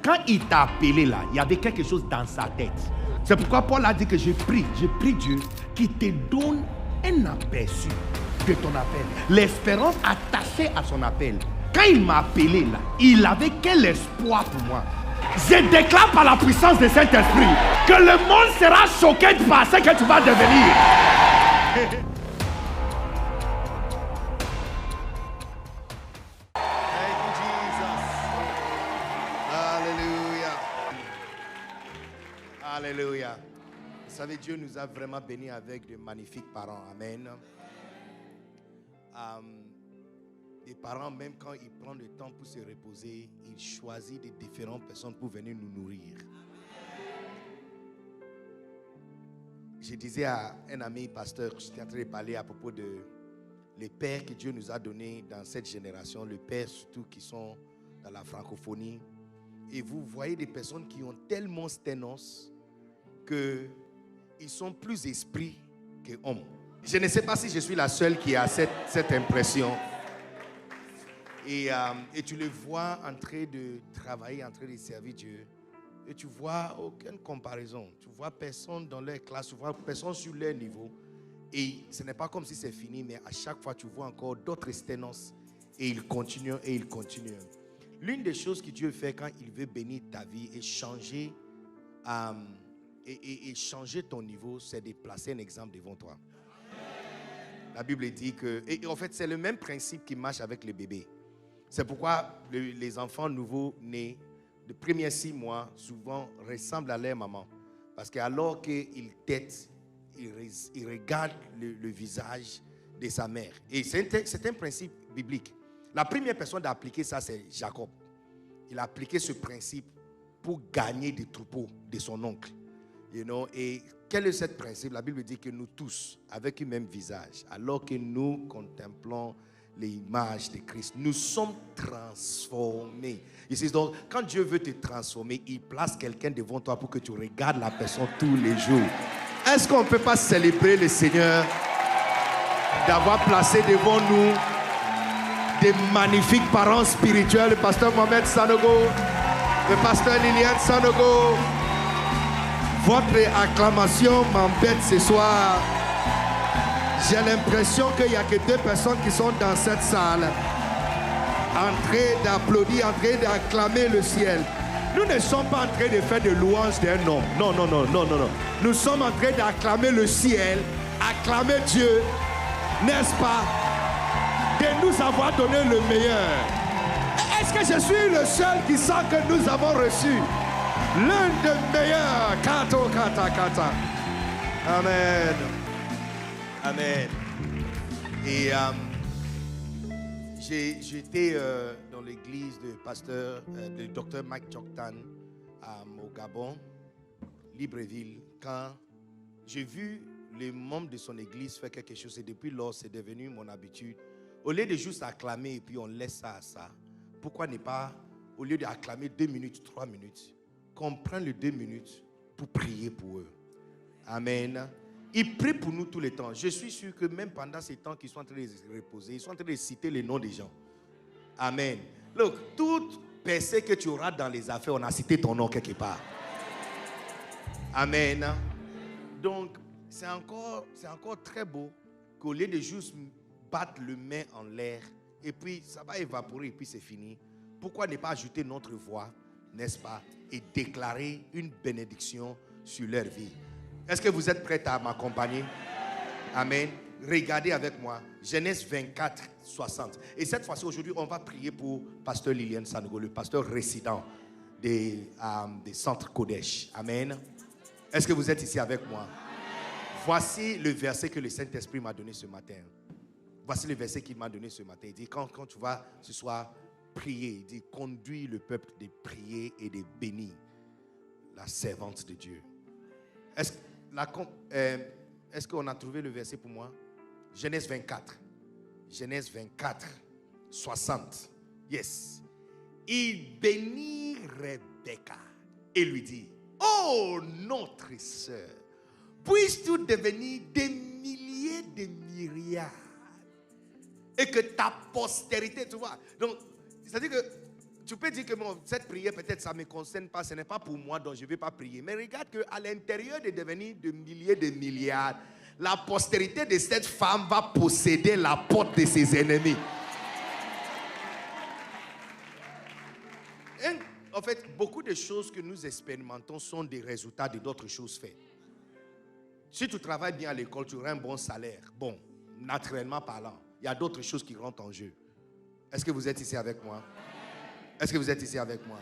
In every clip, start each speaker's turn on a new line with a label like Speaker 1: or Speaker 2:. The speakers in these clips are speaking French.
Speaker 1: quand il t'a appelé là, il y avait quelque chose dans sa tête. C'est pourquoi Paul a dit que je prie Dieu qui te donne un aperçu de ton appel. L'espérance attachée à son appel. Quand il m'a appelé là, il avait quel espoir pour moi. Je déclare par la puissance de Saint-Esprit que le monde sera choqué par ce que tu vas devenir. Alléluia. Vous savez, Dieu nous a vraiment bénis avec de magnifiques parents. Amen. Les parents, même quand ils prennent le temps pour se reposer, ils choisissent des différentes personnes pour venir nous nourrir. Je disais à un ami pasteur, j'étais en train de parler à propos de les pères que Dieu nous a donnés dans cette génération, les pères surtout qui sont dans la francophonie. Et vous voyez des personnes qui ont tellement sténos qu'ils sont plus esprits que hommes. Je ne sais pas si je suis la seule qui a cette impression. Et tu les vois en train de travailler, en train de servir Dieu. Et tu vois aucune comparaison. Tu vois personne dans leur classe, tu vois personne sur leur niveau. Et ce n'est pas comme si c'est fini, mais à chaque fois tu vois encore d'autres sténos. Et ils continuent et ils continuent. L'une des choses que Dieu fait quand il veut bénir ta vie et changer, changer ton niveau, c'est de placer un exemple devant toi. La Bible dit que... Et en fait, c'est le même principe qui marche avec les bébés. C'est pourquoi les enfants nouveaux nés, les premiers 6 mois, souvent ressemblent à leur maman. Parce qu'alors qu'ils têtent, ils regardent le visage de sa mère. Et c'est un principe biblique. La première personne à appliquer ça, c'est Jacob. Il a appliqué ce principe pour gagner des troupeaux de son oncle. Et quel est ce principe? La Bible dit que nous tous, avec un même visage, alors que nous contemplons l'image de Christ, nous sommes transformés. Ici, donc, quand Dieu veut te transformer, il place quelqu'un devant toi pour que tu regardes la personne tous les jours. Est-ce qu'on ne peut pas célébrer le Seigneur d'avoir placé devant nous des magnifiques parents spirituels, le pasteur Mohamed Sanogo, le pasteur Liliane Sanogo? Votre acclamation m'embête ce soir. J'ai l'impression qu'il n'y a que 2 personnes qui sont dans cette salle, en train d'applaudir, en train d'acclamer le ciel. Nous ne sommes pas en train de faire de louanges d'un homme. Non. Nous sommes en train d'acclamer le ciel, acclamer Dieu, n'est-ce pas, de nous avoir donné le meilleur. Est-ce que je suis le seul qui sent que nous avons reçu l'un des meilleurs? Kata. Amen. Amen. Et j'étais dans l'église de pasteur, de docteur Mike Choktan au Gabon, Libreville, quand j'ai vu les membres de son église faire quelque chose. Et depuis lors, c'est devenu mon habitude. Au lieu de juste acclamer et puis on laisse ça à ça, pourquoi ne pas, au lieu d'acclamer 2 minutes, 3 minutes, qu'on prenne les 2 minutes pour prier pour eux. Amen. Ils prient pour nous tout le temps. Je suis sûr que même pendant ces temps qu'ils sont en train de se reposer, ils sont en train de citer les noms des gens. Amen. Look, toute personne que tu auras dans les affaires, on a cité ton nom quelque part. Amen. Donc, c'est encore très beau qu'au lieu de juste battre le main en l'air, et puis ça va évaporer, et puis c'est fini. Pourquoi ne pas ajouter notre voix, n'est-ce pas, et déclarer une bénédiction sur leur vie? Est-ce que vous êtes prêts à m'accompagner? Amen. Regardez avec moi, Genèse 24, 60. Et cette fois-ci, aujourd'hui, on va prier pour pasteur Liliane Sanogo, le pasteur résident des centres Kodesh. Amen. Est-ce que vous êtes ici avec moi? Voici le verset que le Saint-Esprit m'a donné ce matin. Voici le verset qu'il m'a donné ce matin. Il dit, quand tu vas ce soir prier, il dit, conduis le peuple de prier et de bénir la servante de Dieu. Est-ce qu'on a trouvé le verset pour moi? Genèse 24. Genèse 24, 60. Yes. Il bénit Rebecca et lui dit, oh notre sœur, puisses-tu devenir des milliers de myriades et que ta postérité, tu vois. Donc, c'est-à-dire que Tu peux dire que cette prière, peut-être, ça ne me concerne pas, ce n'est pas pour moi, donc je ne vais pas prier. Mais regarde qu'à l'intérieur de devenir de milliers de milliards, la postérité de cette femme va posséder la porte de ses ennemis. En fait, beaucoup de choses que nous expérimentons sont des résultats de d'autres choses faites. Si tu travailles bien à l'école, tu auras un bon salaire. Bon, naturellement parlant, il y a d'autres choses qui rentrent en jeu. Est-ce que vous êtes ici avec moi? Est-ce que vous êtes ici avec moi?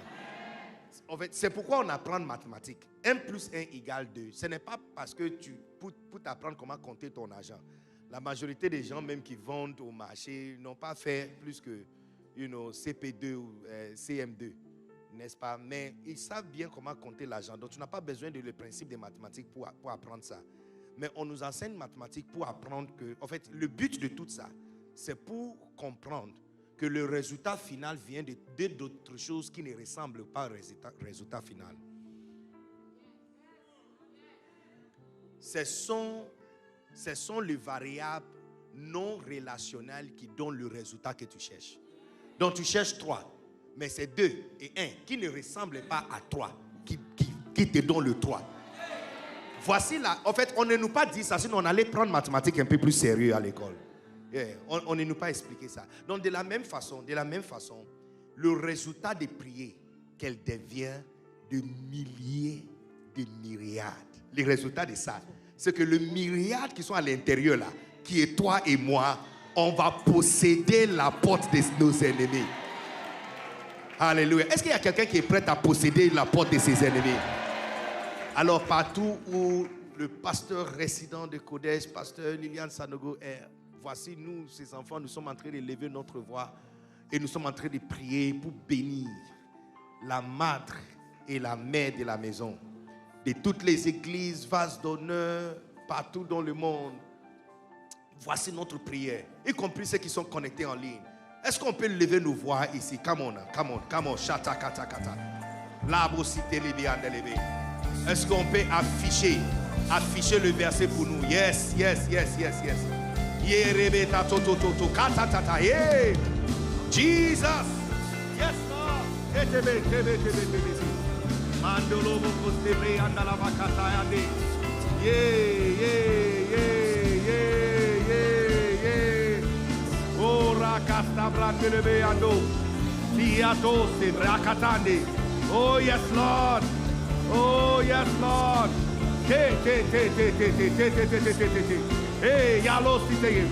Speaker 1: En fait, c'est pourquoi on apprend mathématiques. 1 plus 1 égale 2. Ce n'est pas parce que pour t'apprendre comment compter ton argent. La majorité des gens, même qui vendent au marché, n'ont pas fait plus que CP2 ou CM2. N'est-ce pas? Mais ils savent bien comment compter l'argent. Donc, tu n'as pas besoin de le principe des mathématiques pour apprendre ça. Mais on nous enseigne mathématiques pour apprendre que, en fait, le but de tout ça, c'est pour comprendre que le résultat final vient d'autres choses qui ne ressemblent pas au résultat final. Ce sont les variables non relationnelles qui donnent le résultat que tu cherches. Donc tu cherches 3, mais c'est 2 et 1 qui ne ressemblent pas à 3, qui te donnent le 3. Voici là, en fait, on ne nous pas dit ça, sinon on allait prendre mathématiques un peu plus sérieux à l'école. On ne nous pas expliqué ça. Donc de la même façon, le résultat des prières, qu'elle devient de milliers de myriades. Les résultats de ça, c'est que le myriade qui sont à l'intérieur là, qui est toi et moi, on va posséder la porte de nos ennemis. Alléluia. Est-ce qu'il y a quelqu'un qui est prêt à posséder la porte de ses ennemis? Alors partout où le pasteur résident de Kodesh, pasteur Liliane Sanogo est, voici nous, ces enfants, nous sommes en train de lever notre voix et nous sommes en train de prier pour bénir la madre et la mère de la maison, de toutes les églises, vases d'honneur, partout dans le monde. Voici notre prière, y compris ceux qui sont connectés en ligne. Est-ce qu'on peut lever nos voix ici? Come on, chata kata kata. Labo cité libiande levé. Est-ce qu'on peut afficher le verset pour nous? Yes. Yerebeta toto toto kata tata. Yeah. Jesus. Yes Lord. Tebe. Mandolo boko tebre andala vakata ande. Yeah. Ora casta brande lebe ando. Fiato se brakatande. Oh yes Lord. Oh yes Lord. Hey, yalo cité.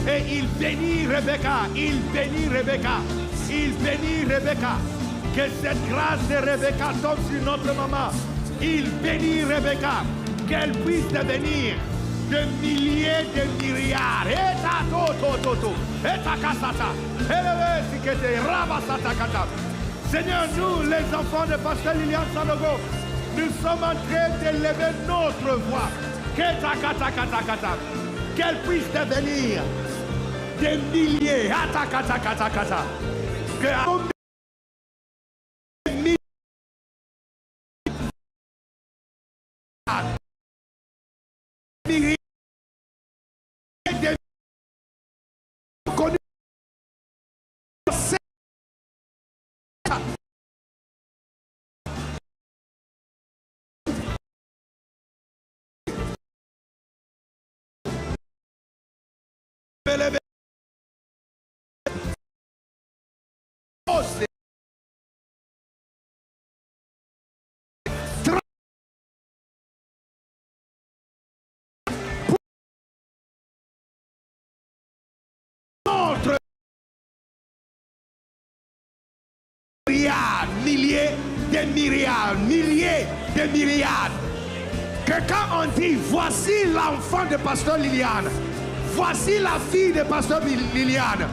Speaker 1: Et il bénit Rebecca. Que cette grâce de Rebecca tombe sur notre maman. Il bénit Rebecca. Qu'elle puisse devenir de milliers de myriades. Et ta toto. Et ta kasata. Et le sikete rabasata kata. Seigneur, nous, les enfants de Pasteur Liliane Sanogo, nous sommes en train de lever notre voix. Qu'elle puisse devenir des milliers. Que milliers de myriades. Que quand on dit voici l'enfant de Pasteur Liliane, voici la fille de Pasteur Liliane,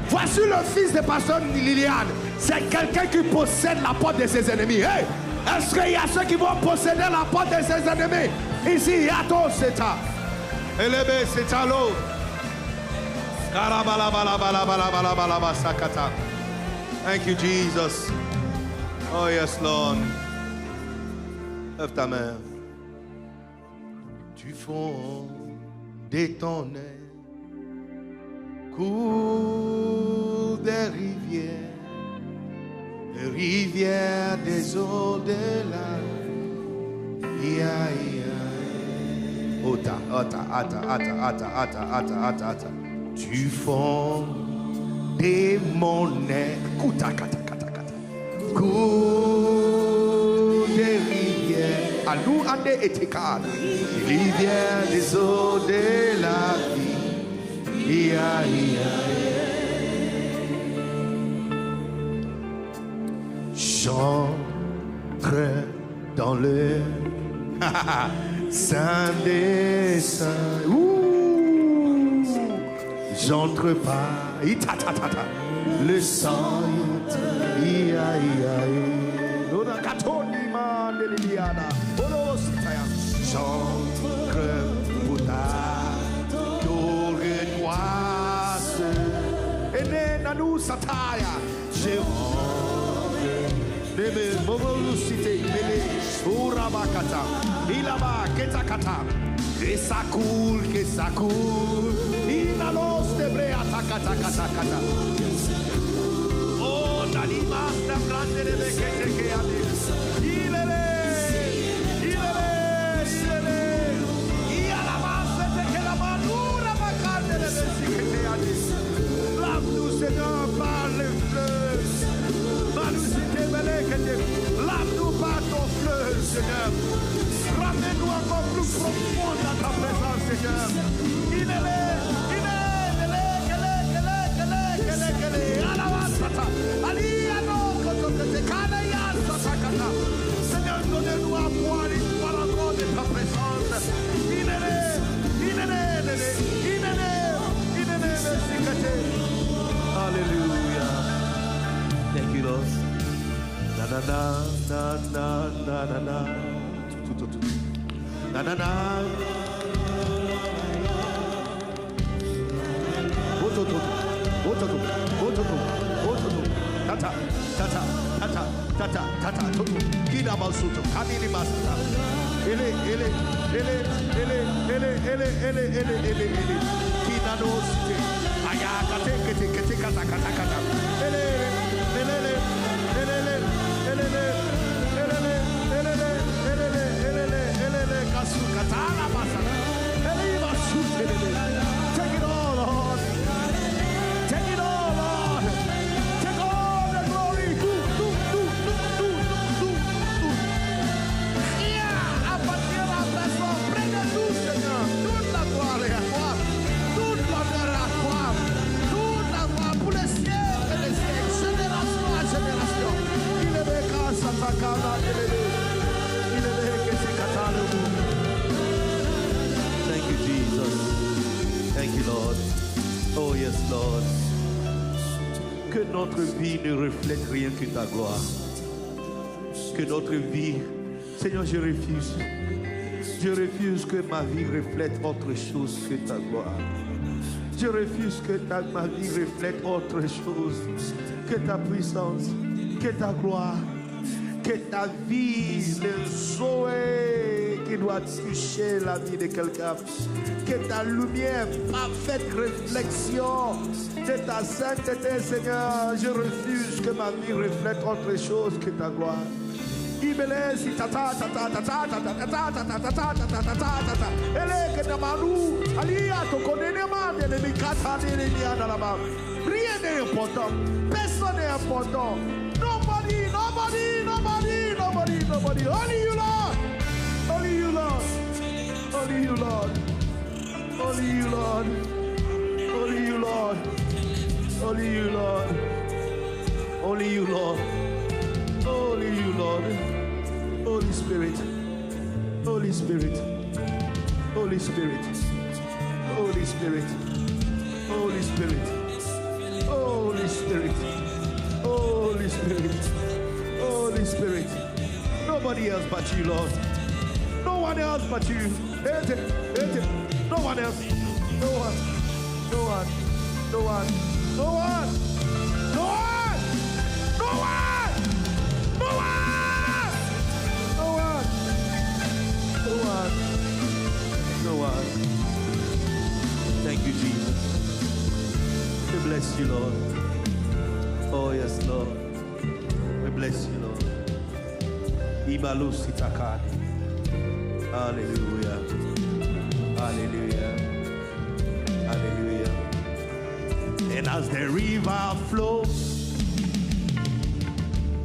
Speaker 1: voici le fils de Pasteur Liliane, c'est quelqu'un qui possède la porte de ses ennemis. Hey, est-ce qu'il y a ceux qui vont posséder la porte de ses ennemis? Ici, yato seta. Elebe seta lo. Karabala sakata. Thank you, Jesus. Oh, yes, Lord. Lève ta main. Du fond de ton aile coule des rivières rivière des eaux de la tu fonds des monnaies cours des rivières à nous ande et rivière des eaux de la vie j'entre dans le Saint des saints. J'entre pas. Le sang. J'entre pour ta glorieuse. Et nanou sataya. Je que ça coule, il a l'os de brea, kata. Oh, n'anima, la blande de bekete que a dit. Il a la masse de que la manura bacane de bekete a dit. Lave-nous, Seigneur, par les fleurs. Lave-nous par ton fleur, Seigneur. Ramène-nous encore plus profond dans ta présence, Seigneur. Seigneur, donnez-nous à boire l'histoire encore de ta présence. Alléluia. Thank you, Lord. Na na na na na na na. Na na na. Tata. Kida basuto. Kamini basuta. Ele. Kida no site. Aya kate. Ele. Kasukatana basana. Ele basute. Take it all, Lord. Take it all, Lord. Take all the glory. Do. Yeah, à partir de la place, prenez-nous, Seigneur. Toute la gloire est à toi. Toute l'honneur est à toi. Toute la gloire pour les siècles et les siècles. Génération à génération. Il est le cas, Satakana, il est le que c'est Katana. Thank you, Jesus. Thank you, Lord. Oh, yes, Lord. Que notre vie ne reflète rien que ta gloire. Que notre vie, Seigneur, je refuse. Je refuse que ma vie reflète autre chose que ta gloire. Je refuse que ma vie reflète autre chose que ta puissance, que ta gloire, que ta vie, le Zoé qui doit toucher la vie de quelqu'un. Que ta lumière, parfaite réflexion de ta sainteté, Seigneur. Je refuse que ma vie reflète autre chose que ta gloire. Ibelesi tata ele que namanu alia to konenema de mikata de liana là-bas. Rien n'est important, personne n'est important. Nobody. Only you, Lord. Only you, Lord. Only you, Lord. Only you, Lord. Only you, Lord. Only you, Lord. Only you, Lord. Only you, Lord. Holy Spirit. Holy Spirit. Holy Spirit. Holy Spirit. Holy Spirit. Holy Spirit. Holy Spirit. Holy Spirit. Nobody else but you, Lord. No one else but you. No one else. No one. No one. No one. No one. No one. No one. No one. No one. No one. No one. Thank you, Jesus. We bless you, Lord. Oh, yes, Lord. We bless you, Lord. Hallelujah. Hallelujah. Hallelujah. And as the river flows,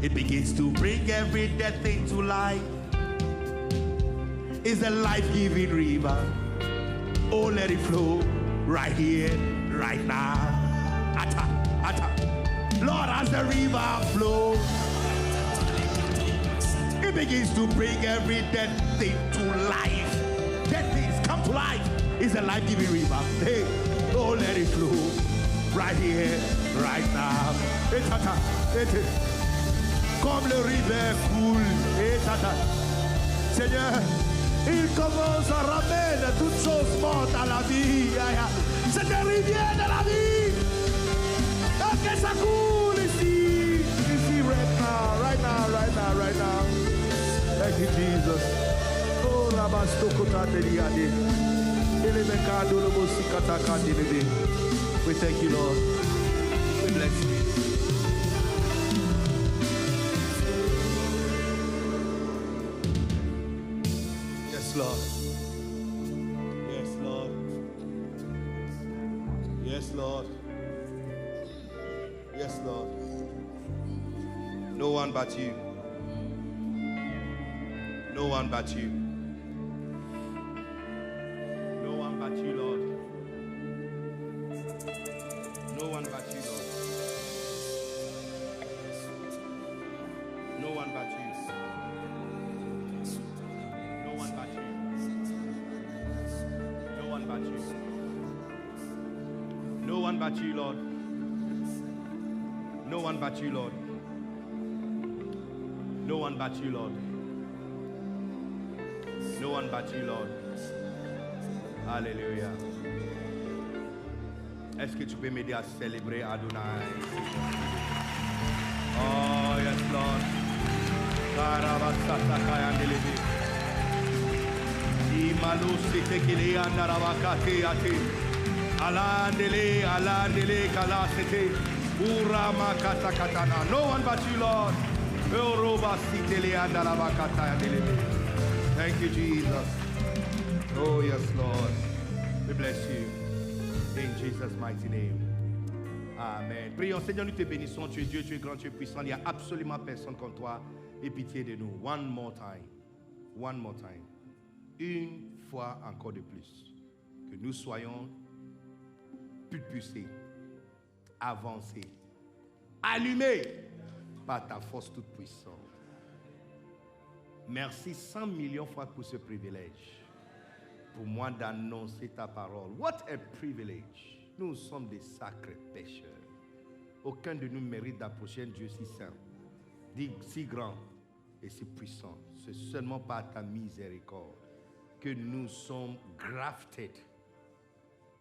Speaker 1: it begins to bring every dead thing to life. It's a life-giving river. Oh, let it flow right here, right now. Lord, as the river flows, it begins to bring every dead thing to life. Dead things come to life. It's a life-giving river. Hey, oh, let it flow right here, right now. Comme le rivière coule. Seigneur, il commence à ramener toutes choses mortes à la vie. C'est une rivière de la vie. Que ça coule ici. Ici, right now, right now, right now, right now. Thank you, Jesus. Oh, Rabastokota Deliade. Elemekado Lobosikata Kandide. We thank you, Lord. We bless you. Yes, Lord. Yes, Lord. Yes, Lord. Yes, Lord. No one but you. No one but you. No one but you, Lord. No one but you, Lord. No one but you. No one but you. No one but you. No one but you, Lord. No one but you, Lord. No one but you, Lord. No one but you, Lord. Alléluia. Est-ce que tu peux m'aider à célébrer Adonai? Oh, yes, Lord. Karabasatakayandelebe. Imalusite andarabakate ate. Alandele, alandele, kalasete. No one but you, Lord. Thank you, Jesus. Oh, yes, Lord. We bless you. In Jesus' mighty name. Amen. Prions, Seigneur, nous te bénissons. Tu es Dieu, tu es grand, tu es puissant. Il n'y a absolument personne comme toi. Aie pitié de nous. One more time. One more time. Une fois encore de plus. Que nous soyons pulpusés, avancés, allumés par ta force toute puissante. Merci 100 millions de fois pour ce privilège. Pour moi d'annoncer ta parole. What a privilege. Nous sommes des sacrés pécheurs. Aucun de nous mérite d'approcher un Dieu si saint, si grand et si puissant. C'est seulement par ta miséricorde que nous sommes grafted,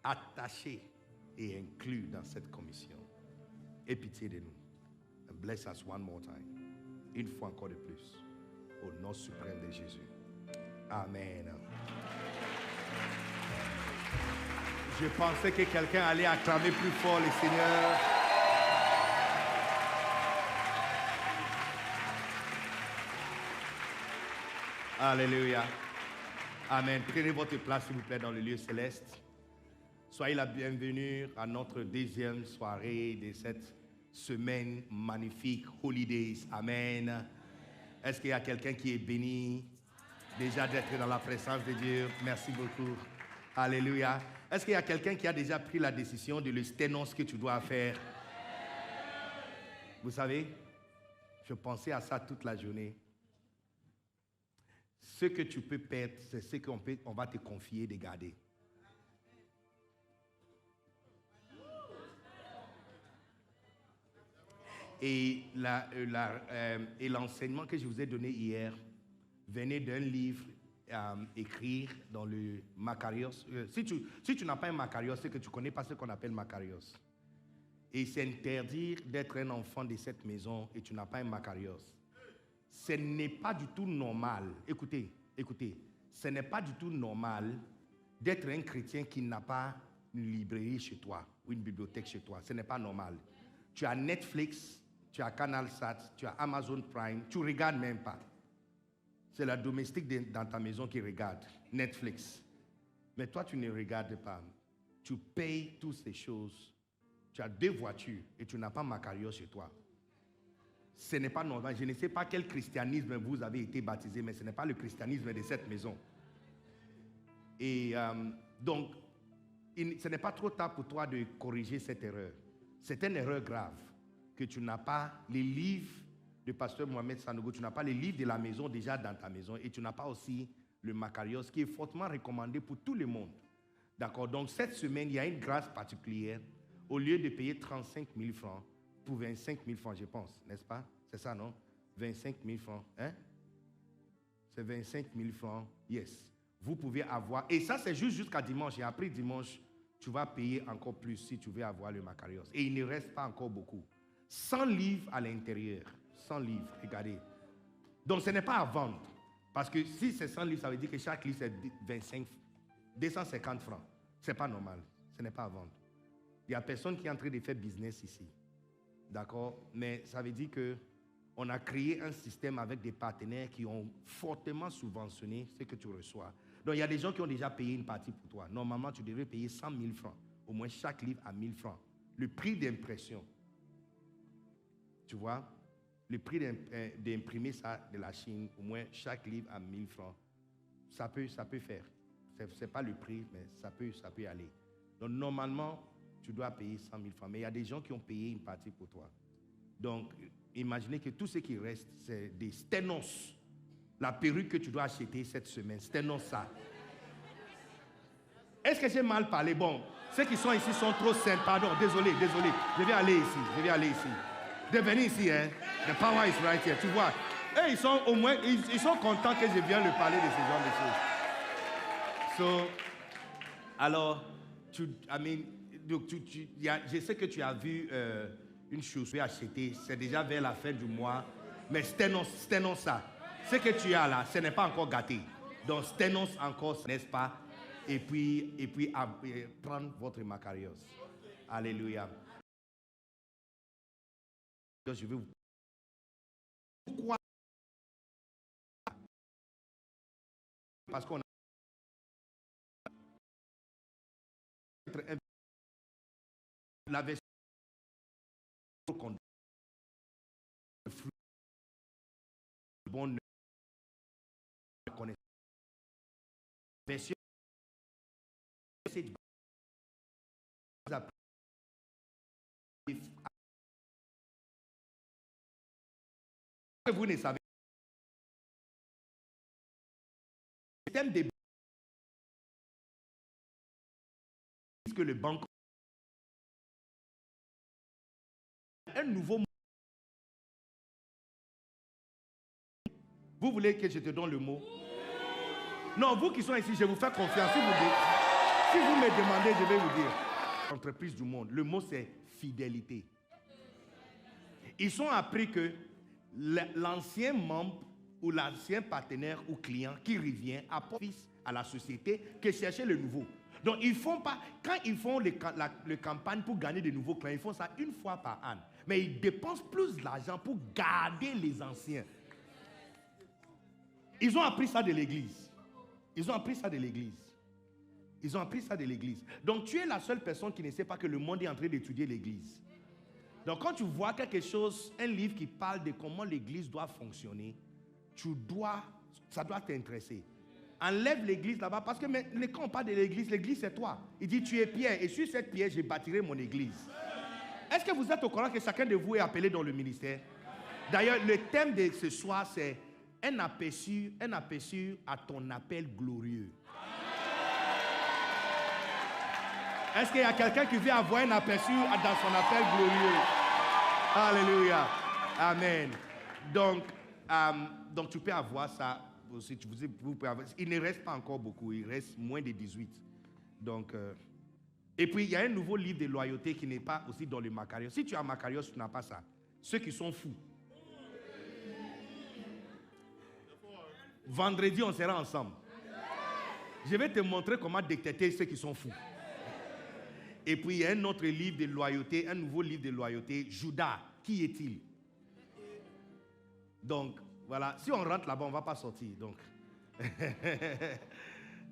Speaker 1: attachés et inclus dans cette commission. Aie pitié de nous. And bless us one more time. Une fois encore de plus. Au nom suprême de Jésus. Amen. Je pensais que quelqu'un allait acclamer plus fort le Seigneur. Alléluia. Amen. Prenez votre place, s'il vous plaît, dans le lieu céleste. Soyez la bienvenue à notre deuxième soirée de cette semaine magnifique, Holidays. Amen. Est-ce qu'il y a quelqu'un qui est béni déjà d'être dans la présence de Dieu? Merci beaucoup. Alléluia. Est-ce qu'il y a quelqu'un qui a déjà pris la décision de le sténon ce que tu dois faire? Vous savez, je pensais à ça toute la journée. Ce que tu peux perdre, c'est ce qu'on va te confier de garder. Et l'enseignement que je vous ai donné hier venait d'un livre écrit dans le Macarios. Si tu n'as pas un Macarios, c'est que tu ne connais pas ce qu'on appelle Macarios. Et c'est interdire d'être un enfant de cette maison et tu n'as pas un Macarios. Ce n'est pas du tout normal. Écoutez, ce n'est pas du tout normal d'être un chrétien qui n'a pas une librairie chez toi ou une bibliothèque chez toi. Ce n'est pas normal. Tu as Netflix, tu as CanalSat, tu as Amazon Prime, tu ne regardes même pas. C'est la domestique dans ta maison qui regarde, Netflix. Mais toi, tu ne regardes pas. Tu payes toutes ces choses. Tu as 2 voitures et tu n'as pas Macarios chez toi. Ce n'est pas normal. Je ne sais pas quel christianisme vous avez été baptisé, mais ce n'est pas le christianisme de cette maison. Et donc, ce n'est pas trop tard pour toi de corriger cette erreur. C'est une erreur grave que tu n'as pas les livres de pasteur Mohamed Sanogo, tu n'as pas les livres de la maison déjà dans ta maison et tu n'as pas aussi le Macarios qui est fortement recommandé pour tout le monde. D'accord? Donc cette semaine, il y a une grâce particulière. Au lieu de payer 35 000 francs pour 25 000 francs, je pense, n'est-ce pas? C'est ça, non? 25 000 francs, hein? C'est 25 000 francs, yes. Vous pouvez avoir, et ça c'est juste jusqu'à dimanche, et après dimanche, tu vas payer encore plus si tu veux avoir le Macarios. Et il ne reste pas encore beaucoup. 100 livres à l'intérieur. 100 livres, regardez. Donc ce n'est pas à vendre. Parce que si c'est 100 livres, ça veut dire que chaque livre c'est 250 francs. Ce n'est pas normal. Ce n'est pas à vendre. Il n'y a personne qui est en train de faire business ici. D'accord? Mais ça veut dire qu'on a créé un système avec des partenaires qui ont fortement subventionné ce que tu reçois. Donc il y a des gens qui ont déjà payé une partie pour toi. Normalement, tu devrais payer 100 000 francs. Au moins chaque livre à 1000 francs. Le prix d'impression. Tu vois? Le prix d'imprimer ça de la Chine, au moins chaque livre à 1000 francs, ça peut faire. Ce n'est pas le prix, mais ça peut y aller. Donc normalement, tu dois payer 100 000 francs. Mais il y a des gens qui ont payé une partie pour toi. Donc, imaginez que tout ce qui reste, c'est des sténos. La perruque que tu dois acheter cette semaine, sténos ça. Est-ce que j'ai mal parlé? Bon, ceux qui sont ici sont trop sains. Pardon, désolé. Je vais aller ici. De venir ici, hein. The power is right here. Tu vois. Et ils sont au moins, ils sont contents que je vienne leur parler de ce genre de choses. So, alors, je sais que tu as vu une chose que tu as achetée. C'est déjà vers la fin du mois. Mais sténos ça. Ce que tu as là, ce n'est pas encore gâté. Donc, sténos encore, n'est-ce pas? Et puis prendre votre Macarios. Alléluia. Donc, je vais vous... Pourquoi? Parce qu'on a la version bonne connaissance. Version vous ne savez le système des que le banque un nouveau. Vous voulez que je te donne le mot? Non, vous qui sont ici, je vous fais confiance. Si vous me demandez, je vais vous dire. Entreprise du monde, le mot c'est fidélité. Ils ont appris que l'ancien membre ou l'ancien partenaire ou client qui revient apporte à la société que chercher le nouveau. Donc ils font pas, quand ils font le campagne pour gagner de nouveaux clients, ils font ça une fois par an. Mais ils dépensent plus d'argent pour garder les anciens. Ils ont appris ça de l'église. Donc tu es la seule personne qui ne sait pas que le monde est en train d'étudier l'église. Donc quand tu vois quelque chose, un livre qui parle de comment l'église doit fonctionner, ça doit t'intéresser. Enlève l'église là-bas parce que quand on parle de l'église c'est toi. Il dit tu es Pierre et sur cette pierre je bâtirai mon église. Est-ce que vous êtes au courant que chacun de vous est appelé dans le ministère? D'ailleurs le thème de ce soir c'est un aperçu à ton appel glorieux. Est-ce qu'il y a quelqu'un qui veut avoir un aperçu dans son appel glorieux? Alléluia. Amen. Donc tu peux avoir ça aussi. Vous pouvez avoir, il ne reste pas encore beaucoup. Il reste moins de 18. Donc, et puis il y a un nouveau livre de loyauté qui n'est pas aussi dans le Macarios. Si tu as Macarios, tu n'as pas ça. Ceux qui sont fous. Vendredi, on sera ensemble. Je vais te montrer comment détecter ceux qui sont fous. Et puis il y a un autre livre de loyauté, un nouveau livre de loyauté. Judas, qui est-il? Donc, voilà. Si on rentre là-bas, on ne va pas sortir. Donc.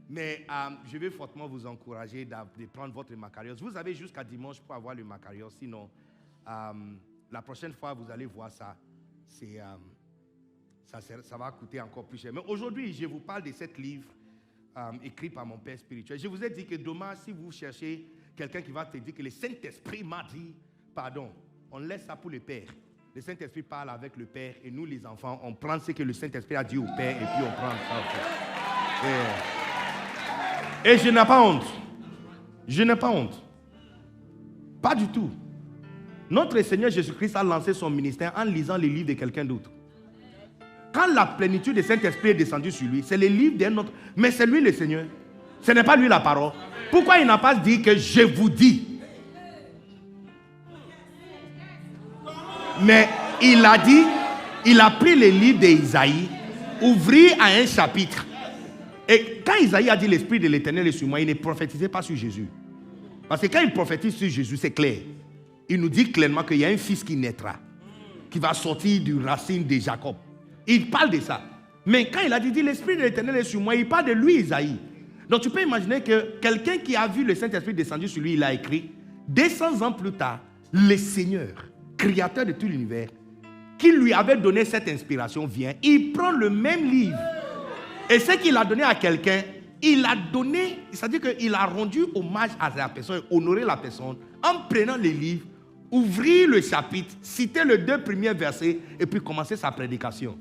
Speaker 1: Mais je vais fortement vous encourager de prendre votre Macarios. Vous avez jusqu'à dimanche pour avoir le Macarios. Sinon, la prochaine fois, vous allez voir ça. Ça va coûter encore plus cher. Mais aujourd'hui, je vous parle de cet livre écrit par mon père spirituel. Je vous ai dit que demain, si vous cherchez quelqu'un qui va te dire que le Saint-Esprit m'a dit, pardon, on laisse ça pour le Père. Le Saint-Esprit parle avec le Père et nous, les enfants, on prend ce que le Saint-Esprit a dit au Père et puis on prend ça au Père. Et je n'ai pas honte. Je n'ai pas honte. Pas du tout. Notre Seigneur Jésus-Christ a lancé son ministère en lisant les livres de quelqu'un d'autre. Quand la plénitude du Saint-Esprit est descendue sur lui, c'est les livres d'un autre. Mais c'est lui le Seigneur. Ce n'est pas lui la parole. Pourquoi il n'a pas dit que je vous dis? Mais il a dit, il a pris les livres d'Isaïe, ouvrit à un chapitre. Et quand Isaïe a dit l'Esprit de l'Éternel est sur moi, il ne prophétisait pas sur Jésus. Parce que quand il prophétise sur Jésus, c'est clair. Il nous dit clairement qu'il y a un fils qui naîtra, qui va sortir du racine de Jacob. Il parle de ça. Mais quand il a dit l'Esprit de l'Éternel est sur moi, il parle de lui, Isaïe. Donc tu peux imaginer que quelqu'un qui a vu le Saint-Esprit descendu sur lui, il a écrit, 200 ans plus tard, le Seigneur, créateur de tout l'univers, qui lui avait donné cette inspiration, vient, il prend le même livre. Et ce qu'il a donné à quelqu'un, il a donné, c'est-à-dire qu'il a rendu hommage à la personne, honoré la personne, en prenant les livres, ouvrir le chapitre, citer les 2 premiers versets, et puis commencer sa prédication.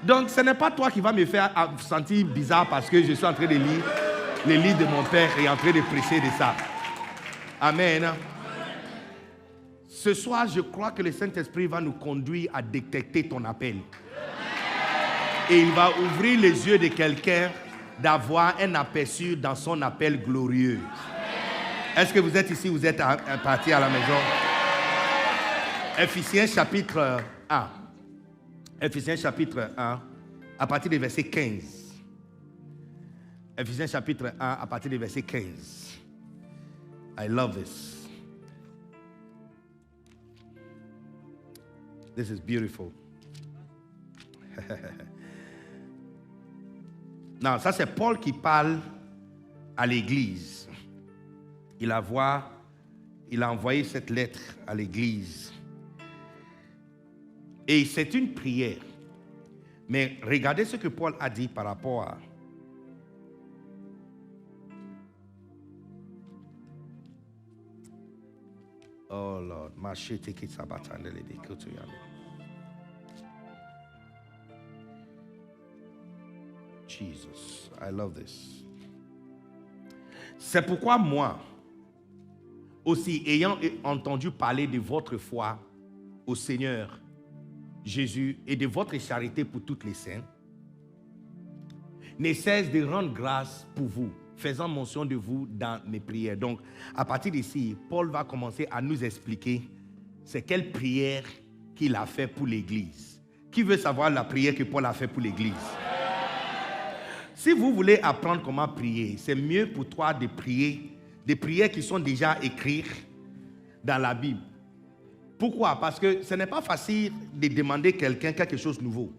Speaker 1: Donc ce n'est pas toi qui vas me faire sentir bizarre parce que je suis en train de lire les livres de mon père et en train de prêcher de ça. Amen. Ce soir, je crois que le Saint-Esprit va nous conduire à détecter ton appel. Et il va ouvrir les yeux de quelqu'un d'avoir un aperçu dans son appel glorieux. Est-ce que vous êtes ici, vous êtes parti à la maison? Ephésiens chapitre 1. Ephésiens chapitre 1, à partir du verset 15. Ephésiens chapitre 1, à partir du verset 15. I love this. This is beautiful. Non, ça c'est Paul qui parle à l'église. Il a envoyé cette lettre à l'église. Et c'est une prière. Mais regardez ce que Paul a dit par rapport à... Oh Lord, Jesus, I love this. C'est pourquoi moi, aussi ayant entendu parler de votre foi au Seigneur Jésus et de votre charité pour toutes les saints, ne cesse de rendre grâce pour vous, faisant mention de vous dans mes prières. Donc, à partir d'ici, Paul va commencer à nous expliquer c'est quelle prière qu'il a fait pour l'église. Qui veut savoir la prière que Paul a fait pour l'église? Si vous voulez apprendre comment prier, c'est mieux pour toi de prier des prières qui sont déjà écrites dans la Bible. Pourquoi? Parce que ce n'est pas facile de demander à quelqu'un quelque chose de nouveau.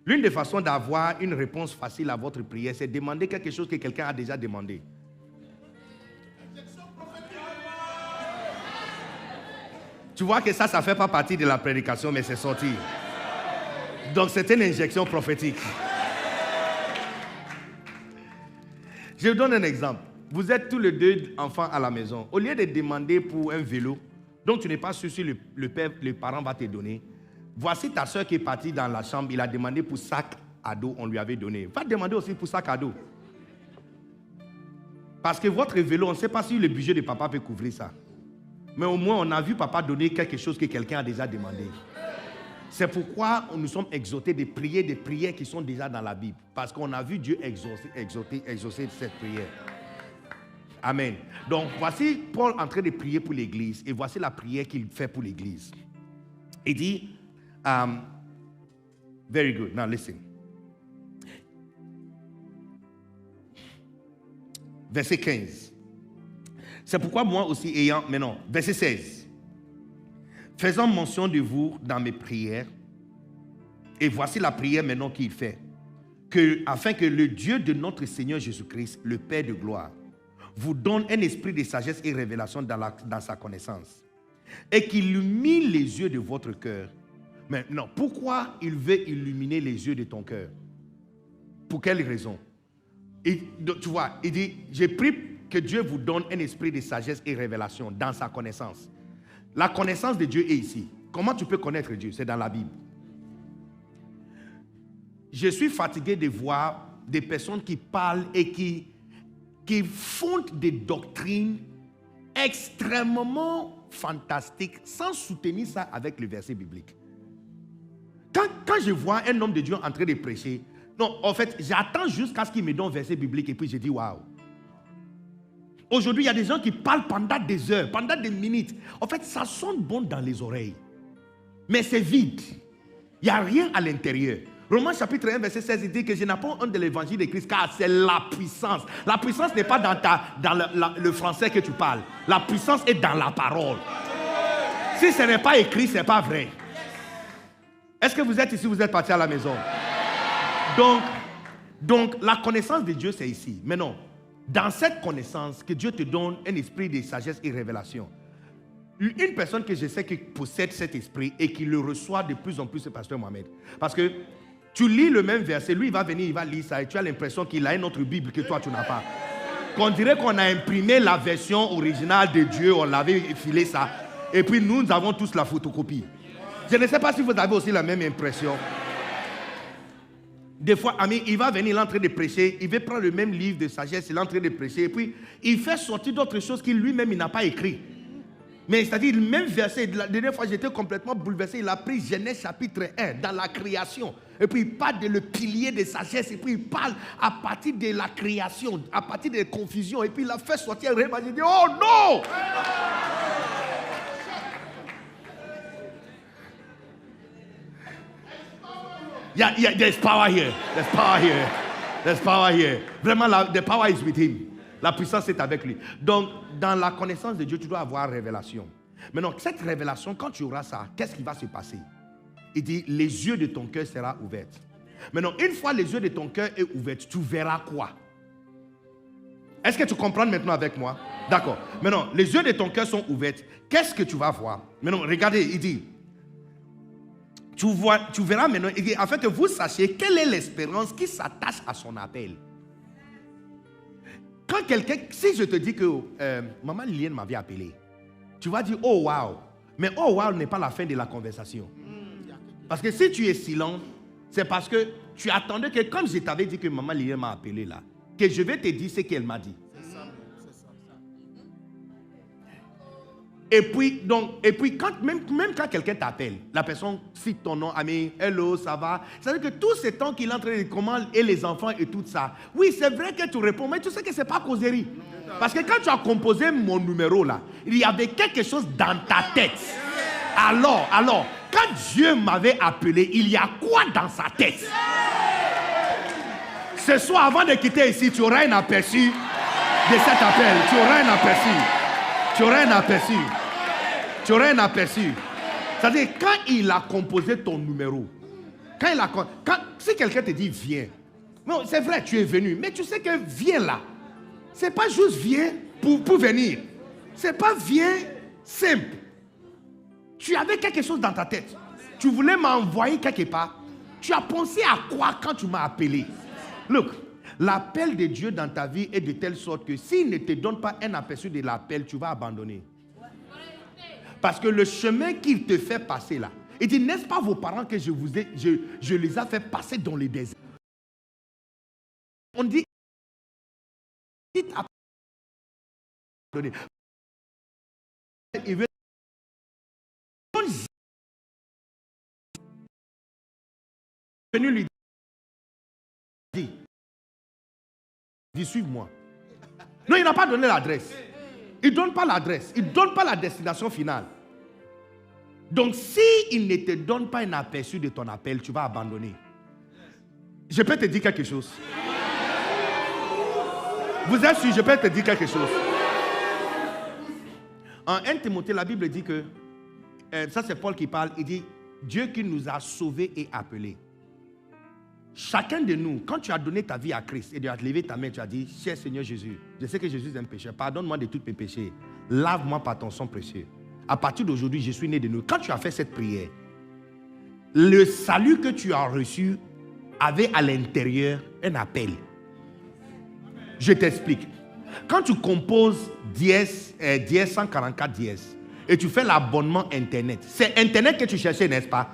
Speaker 1: L'une des façons d'avoir une réponse facile à votre prière, c'est de demander quelque chose que quelqu'un a déjà demandé. Tu vois que ça ne fait pas partie de la prédication, mais c'est sorti. Donc c'est une injection prophétique. Je vous donne un exemple. Vous êtes tous les 2 enfants à la maison. Au lieu de demander pour un vélo, dont tu n'es pas sûr si le parent va te donner, voici ta soeur qui est partie dans la chambre, il a demandé pour sac à dos, on lui avait donné. Va demander aussi pour sac à dos. Parce que votre vélo, on ne sait pas si le budget de papa peut couvrir ça. Mais au moins, on a vu papa donner quelque chose que quelqu'un a déjà demandé. C'est pourquoi nous sommes exhortés de prier des prières qui sont déjà dans la Bible. Parce qu'on a vu Dieu exaucer cette prière. Amen. Donc, voici Paul en train de prier pour l'église. Et voici la prière qu'il fait pour l'église. Il dit, very good, now listen. Verset 15. C'est pourquoi moi aussi ayant... Mais non, verset 16. Faisant mention de vous dans mes prières, Et voici la prière maintenant qu'il fait. Afin que le Dieu de notre Seigneur Jésus-Christ, le Père de gloire, vous donne un esprit de sagesse et révélation dans sa connaissance. Et qu'il illumine les yeux de votre cœur. Maintenant, pourquoi il veut illuminer les yeux de ton cœur? Pour quelle raison? Tu vois, il dit, j'ai pris que Dieu vous donne un esprit de sagesse et révélation dans sa connaissance. La connaissance de Dieu est ici. Comment tu peux connaître Dieu? C'est dans la Bible. Je suis fatigué de voir des personnes qui parlent et qui fondent des doctrines extrêmement fantastiques sans soutenir ça avec le verset biblique. Quand je vois un homme de Dieu en train de prêcher, non, en fait, j'attends jusqu'à ce qu'il me donne un verset biblique et puis je dis waouh. Aujourd'hui, il y a des gens qui parlent pendant des heures, pendant des minutes. En fait, ça sonne bon dans les oreilles. Mais c'est vide. Il n'y a rien à l'intérieur. Romains chapitre 1, verset 16, il dit que je n'ai pas honte de l'évangile de Christ, car c'est la puissance. La puissance n'est pas dans le français que tu parles. La puissance est dans la parole. Si ce n'est pas écrit, ce n'est pas vrai. Est-ce que vous êtes ici, vous êtes partis à la maison? Donc, la connaissance de Dieu, c'est ici. Mais non, dans cette connaissance, que Dieu te donne un esprit de sagesse et révélation. Une personne que je sais qui possède cet esprit et qui le reçoit de plus en plus, c'est Pasteur Mohamed. Parce que tu lis le même verset, lui il va venir, il va lire ça et tu as l'impression qu'il a une autre Bible que toi tu n'as pas. Qu'on dirait qu'on a imprimé la version originale de Dieu, on l'avait filé ça. Et puis nous avons tous la photocopie. Je ne sais pas si vous avez aussi la même impression. Des fois, ami, il va venir, il est en train de prêcher, il va prendre le même livre de sagesse, il est en train de prêcher, et puis il fait sortir d'autres choses qu'il lui-même il n'a pas écrit. Mais c'est-à-dire, le même verset, la dernière fois j'étais complètement bouleversé, il a pris Genèse chapitre 1, dans la création. Et puis il parle de le pilier de sagesse, et puis il parle à partir de la création, à partir des confusions, et puis il a fait sortir un rêve, j'ai dit, oh non! There's power here. There's power here. There's power here. Vraiment, the power is with him. La puissance est avec lui. Donc, dans la connaissance de Dieu, tu dois avoir révélation. Maintenant, cette révélation, quand tu auras ça, qu'est-ce qui va se passer? Il dit, les yeux de ton cœur seront ouverts. Maintenant, une fois les yeux de ton cœur sont ouverts, tu verras quoi? Est-ce que tu comprends maintenant avec moi? D'accord. Maintenant, les yeux de ton cœur sont ouverts. Qu'est-ce que tu vas voir? Maintenant, regardez, il dit, tu verras maintenant, afin que vous sachiez quelle est l'espérance qui s'attache à son appel. Quand quelqu'un, si je te dis que maman Liliane m'avait appelé, tu vas dire oh wow. Mais oh wow n'est pas la fin de la conversation. Parce que si tu es silent, c'est parce que tu attendais que, comme je t'avais dit que maman Liliane m'a appelé là, que je vais te dire ce qu'elle m'a dit. Et puis même quand quelqu'un t'appelle, la personne cite ton nom, ami, hello, ça va. C'est-à-dire que tout ce temps qu'il est en train de comment et les enfants et tout ça, oui, c'est vrai que tu réponds, mais tu sais que ce n'est pas causerie. Parce que quand tu as composé mon numéro là, il y avait quelque chose dans ta tête. Alors, quand Dieu m'avait appelé, il y a quoi dans sa tête? Ce soir, avant de quitter ici, tu auras un aperçu de cet appel. Tu auras un aperçu. Tu aurais un aperçu. C'est-à-dire, quand il a composé ton numéro, si quelqu'un te dit viens, non, c'est vrai, tu es venu, mais tu sais que viens là. C'est pas juste viens pour venir. C'est pas viens simple. Tu avais quelque chose dans ta tête. Tu voulais m'envoyer quelque part. Tu as pensé à quoi quand tu m'as appelé? Look, l'appel de Dieu dans ta vie est de telle sorte que s'il ne te donne pas un aperçu de l'appel, tu vas abandonner. Parce que le chemin qu'il te fait passer là, il dit, n'est-ce pas vos parents que je les ai fait passer dans les déserts? On dit, il veut venir lui dire, dis suive-moi. Non, il n'a pas donné l'adresse. Il ne donne pas l'adresse. Il ne donne pas la destination finale. Donc, s'il ne te donne pas un aperçu de ton appel, tu vas abandonner. Je peux te dire quelque chose. Vous êtes sûr, je peux te dire quelque chose. En 1 Timothée, la Bible dit que, ça c'est Paul qui parle, il dit, Dieu qui nous a sauvés et appelés. chacun de nous, quand tu as donné ta vie à Christ et tu as levé ta main, tu as dit, cher Seigneur Jésus, je sais que Jésus est un pécheur, pardonne-moi de tous mes péchés, lave-moi par ton sang précieux. À partir d'aujourd'hui, je suis né de nous. Quand tu as fait cette prière, le salut que tu as reçu avait à l'intérieur un appel. Je t'explique. Quand tu composes dièse 144 dièse et tu fais l'abonnement Internet, c'est Internet que tu cherchais, n'est-ce pas?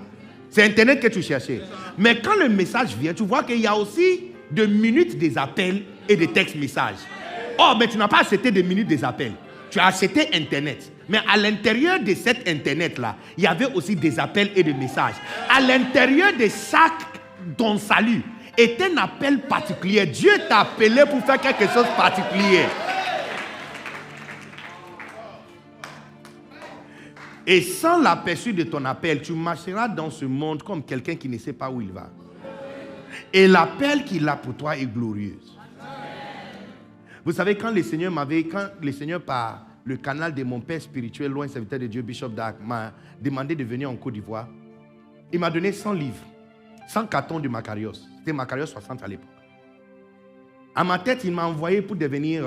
Speaker 1: C'est Internet que tu cherchais. Mais quand le message vient, tu vois qu'il y a aussi des minutes des appels et des textes messages. Oh, mais tu n'as pas acheté des minutes des appels. Tu as acheté Internet. Mais à l'intérieur de cet Internet-là, il y avait aussi des appels et des messages. À l'intérieur de chaque ton salut est un appel particulier. Dieu t'a appelé pour faire quelque chose de particulier. Et sans l'aperçu de ton appel, tu marcheras dans ce monde comme quelqu'un qui ne sait pas où il va. Et l'appel qu'il a pour toi est glorieux. Vous savez, quand le Seigneur par le canal de mon père spirituel, loin serviteur de Dieu, Bishop Dag, m'a demandé de venir en Côte d'Ivoire, il m'a donné 100 livres, 100 cartons de Macarios. C'était Macarios 60 à l'époque. À ma tête, il m'a envoyé pour devenir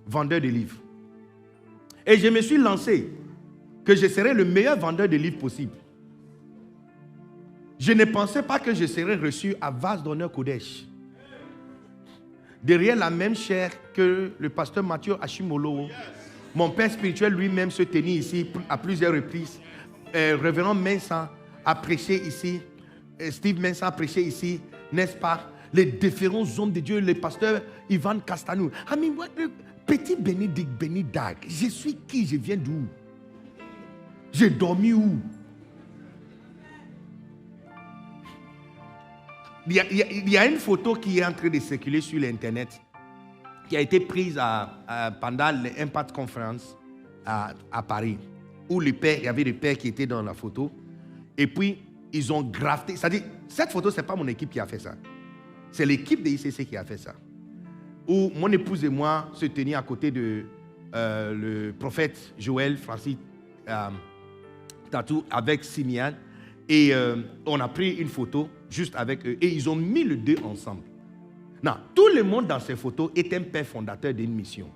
Speaker 1: vendeur de livres. Et je me suis lancé que je serais le meilleur vendeur de livres possible. Je ne pensais pas que je serais reçu à Vase d'honneur Kodesh. Derrière la même chaire que le pasteur Mathieu Hashimolo, mon père spirituel lui-même se tenait ici à plusieurs reprises. Révérend Mensa a prêché ici. Steve Mensa a prêché ici, n'est-ce pas? Les différents hommes de Dieu, le pasteur Ivan Castanou. Petit Bénédicte Bénidag, je suis qui? Je viens d'où? J'ai dormi où? Il y a une photo qui est en train de circuler sur l'internet qui a été prise pendant l'Impact Conference à Paris, où il y avait le père qui était dans la photo. Et puis, ils ont grafté. C'est-à-dire, cette photo, ce n'est pas mon équipe qui a fait ça. C'est l'équipe de ICC qui a fait ça. Où mon épouse et moi se tenions à côté de le prophète Joël Francis Tatou avec Simian. Et on a pris une photo juste avec eux. Et ils ont mis les deux ensemble. Non, tout le monde dans ces photos est un père fondateur d'une mission.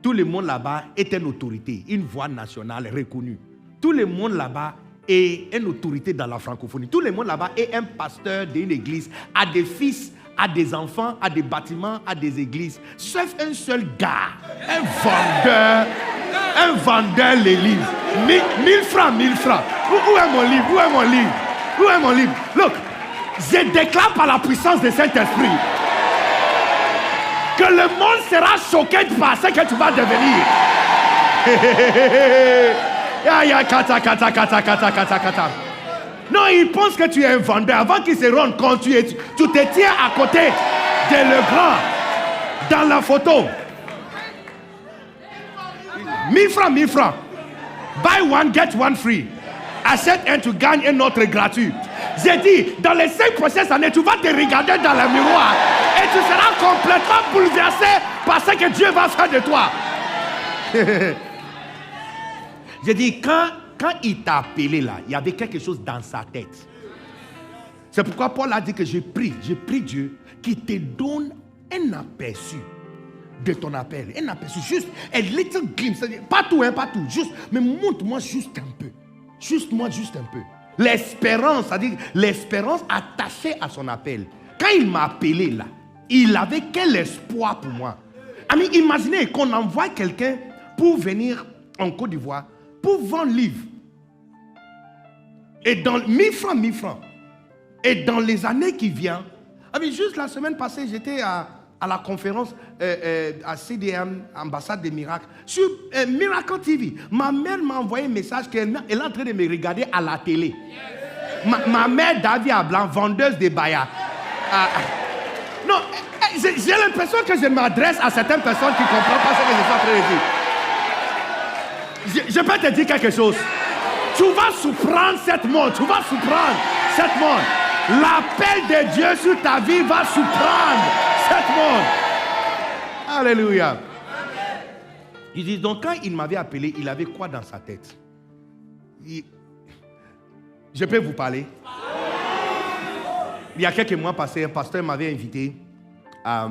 Speaker 1: Tout le monde là-bas est une autorité, une voix nationale reconnue. Tout le monde là-bas est une autorité dans la francophonie. Tout le monde là-bas est un pasteur d'une église, a des fils, a des enfants, a des bâtiments, a des églises. Sauf un seul gars, un vendeur les livres. 1000 francs. Où est mon livre? Où est mon livre? Où est mon livre? Look, je déclare par la puissance du Saint-Esprit que le monde sera choqué par ce que tu vas devenir. Non, il pense que tu es un vendeur. Avant qu'il se rende compte, tu te tiens à côté de le grand dans la photo. 1000 francs. Buy one, get one free. Achète un, tu gagnes un autre gratuit. J'ai dit, dans les 5 prochaines années, tu vas te regarder dans le miroir et tu seras complètement bouleversé par ce que Dieu va faire de toi. J'ai dit, quand il t'a appelé là, il y avait quelque chose dans sa tête. C'est pourquoi Paul a dit que je prie Dieu qui te donne un aperçu de ton appel. Un aperçu, juste un little glimpse. Pas tout, juste, mais montre-moi juste un peu. Juste un peu. L'espérance, c'est-à-dire l'espérance attachée à son appel. Quand il m'a appelé là, il avait quel espoir pour moi. Amis, imaginez qu'on envoie quelqu'un pour venir en Côte d'Ivoire pour vendre livre. Et dans 1000 francs. Et dans les années qui viennent, juste la semaine passée, j'étais à la conférence à CDM, ambassade des miracles, sur Miracle TV. Ma mère m'a envoyé un message qu'elle est en train de me regarder à la télé. Ma mère, Davia Blanc, vendeuse de Baya. Non, j'ai l'impression que je m'adresse à certaines personnes qui ne comprennent pas ce que je suis en train de dire. Je peux te dire quelque chose. Tu vas surprendre cette monde. L'appel de Dieu sur ta vie va surprendre cette monde. Alléluia. Il dit, donc quand il m'avait appelé, il avait quoi dans sa tête? Je peux vous parler? Il y a quelques mois passés, un pasteur m'avait invité à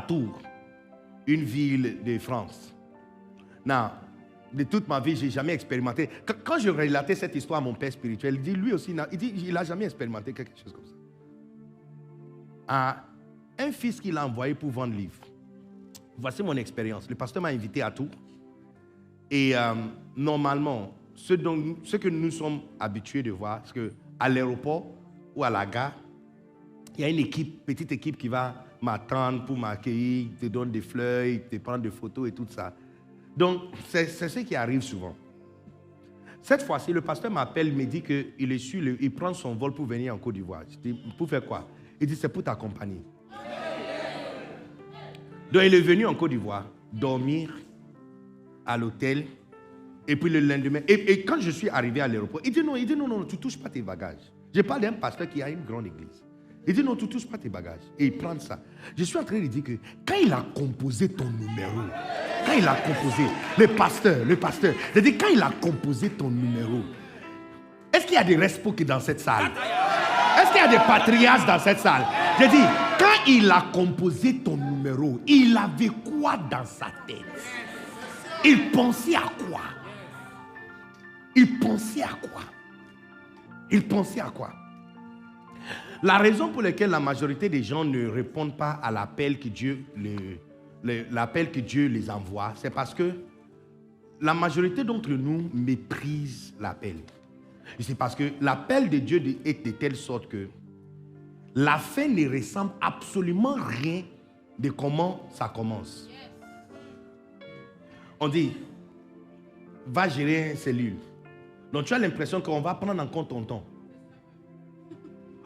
Speaker 1: Tours, une ville de France. Non, de toute ma vie, je n'ai jamais expérimenté. Quand je relatais cette histoire à mon père spirituel, il dit, lui aussi, il n'a jamais expérimenté quelque chose comme ça. Un fils qu'il a envoyé pour vendre livres. Voici mon expérience. Le pasteur m'a invité à Tours. Et normalement, ce que nous sommes habitués de voir, c'est qu'à l'aéroport ou à la gare, il y a une petite équipe qui va m'attendre pour m'accueillir, te donne des fleurs, te prendre des photos et tout ça. Donc, c'est ce qui arrive souvent. Cette fois-ci, le pasteur m'appelle, me dit qu'il prend son vol pour venir en Côte d'Ivoire. Je dis, pour faire quoi? Il dit, c'est pour t'accompagner. Donc, il est venu en Côte d'Ivoire, dormir à l'hôtel, et puis le lendemain, et quand je suis arrivé à l'aéroport, il dit, non, tu ne touches pas tes bagages. Je parle d'un pasteur qui a une grande église. Il dit, non, tu ne touches pas tes bagages. Et il prend ça. Je suis en train de dire que quand il a composé ton numéro, quand il a composé, le pasteur, il dit, quand il a composé ton numéro, est-ce qu'il y a des respoqués dans cette salle? Est-ce qu'il y a des patriarches dans cette salle? Je dis, quand il a composé ton numéro, il avait quoi dans sa tête? Il pensait à quoi? Il pensait à quoi? Il pensait à quoi? La raison pour laquelle la majorité des gens ne répondent pas à l'appel que Dieu les envoie, c'est parce que la majorité d'entre nous méprisent l'appel. Et c'est parce que l'appel de Dieu est de telle sorte que la fin ne ressemble absolument rien de comment ça commence. On dit, va gérer une cellule. Donc tu as l'impression qu'on va prendre en compte ton temps.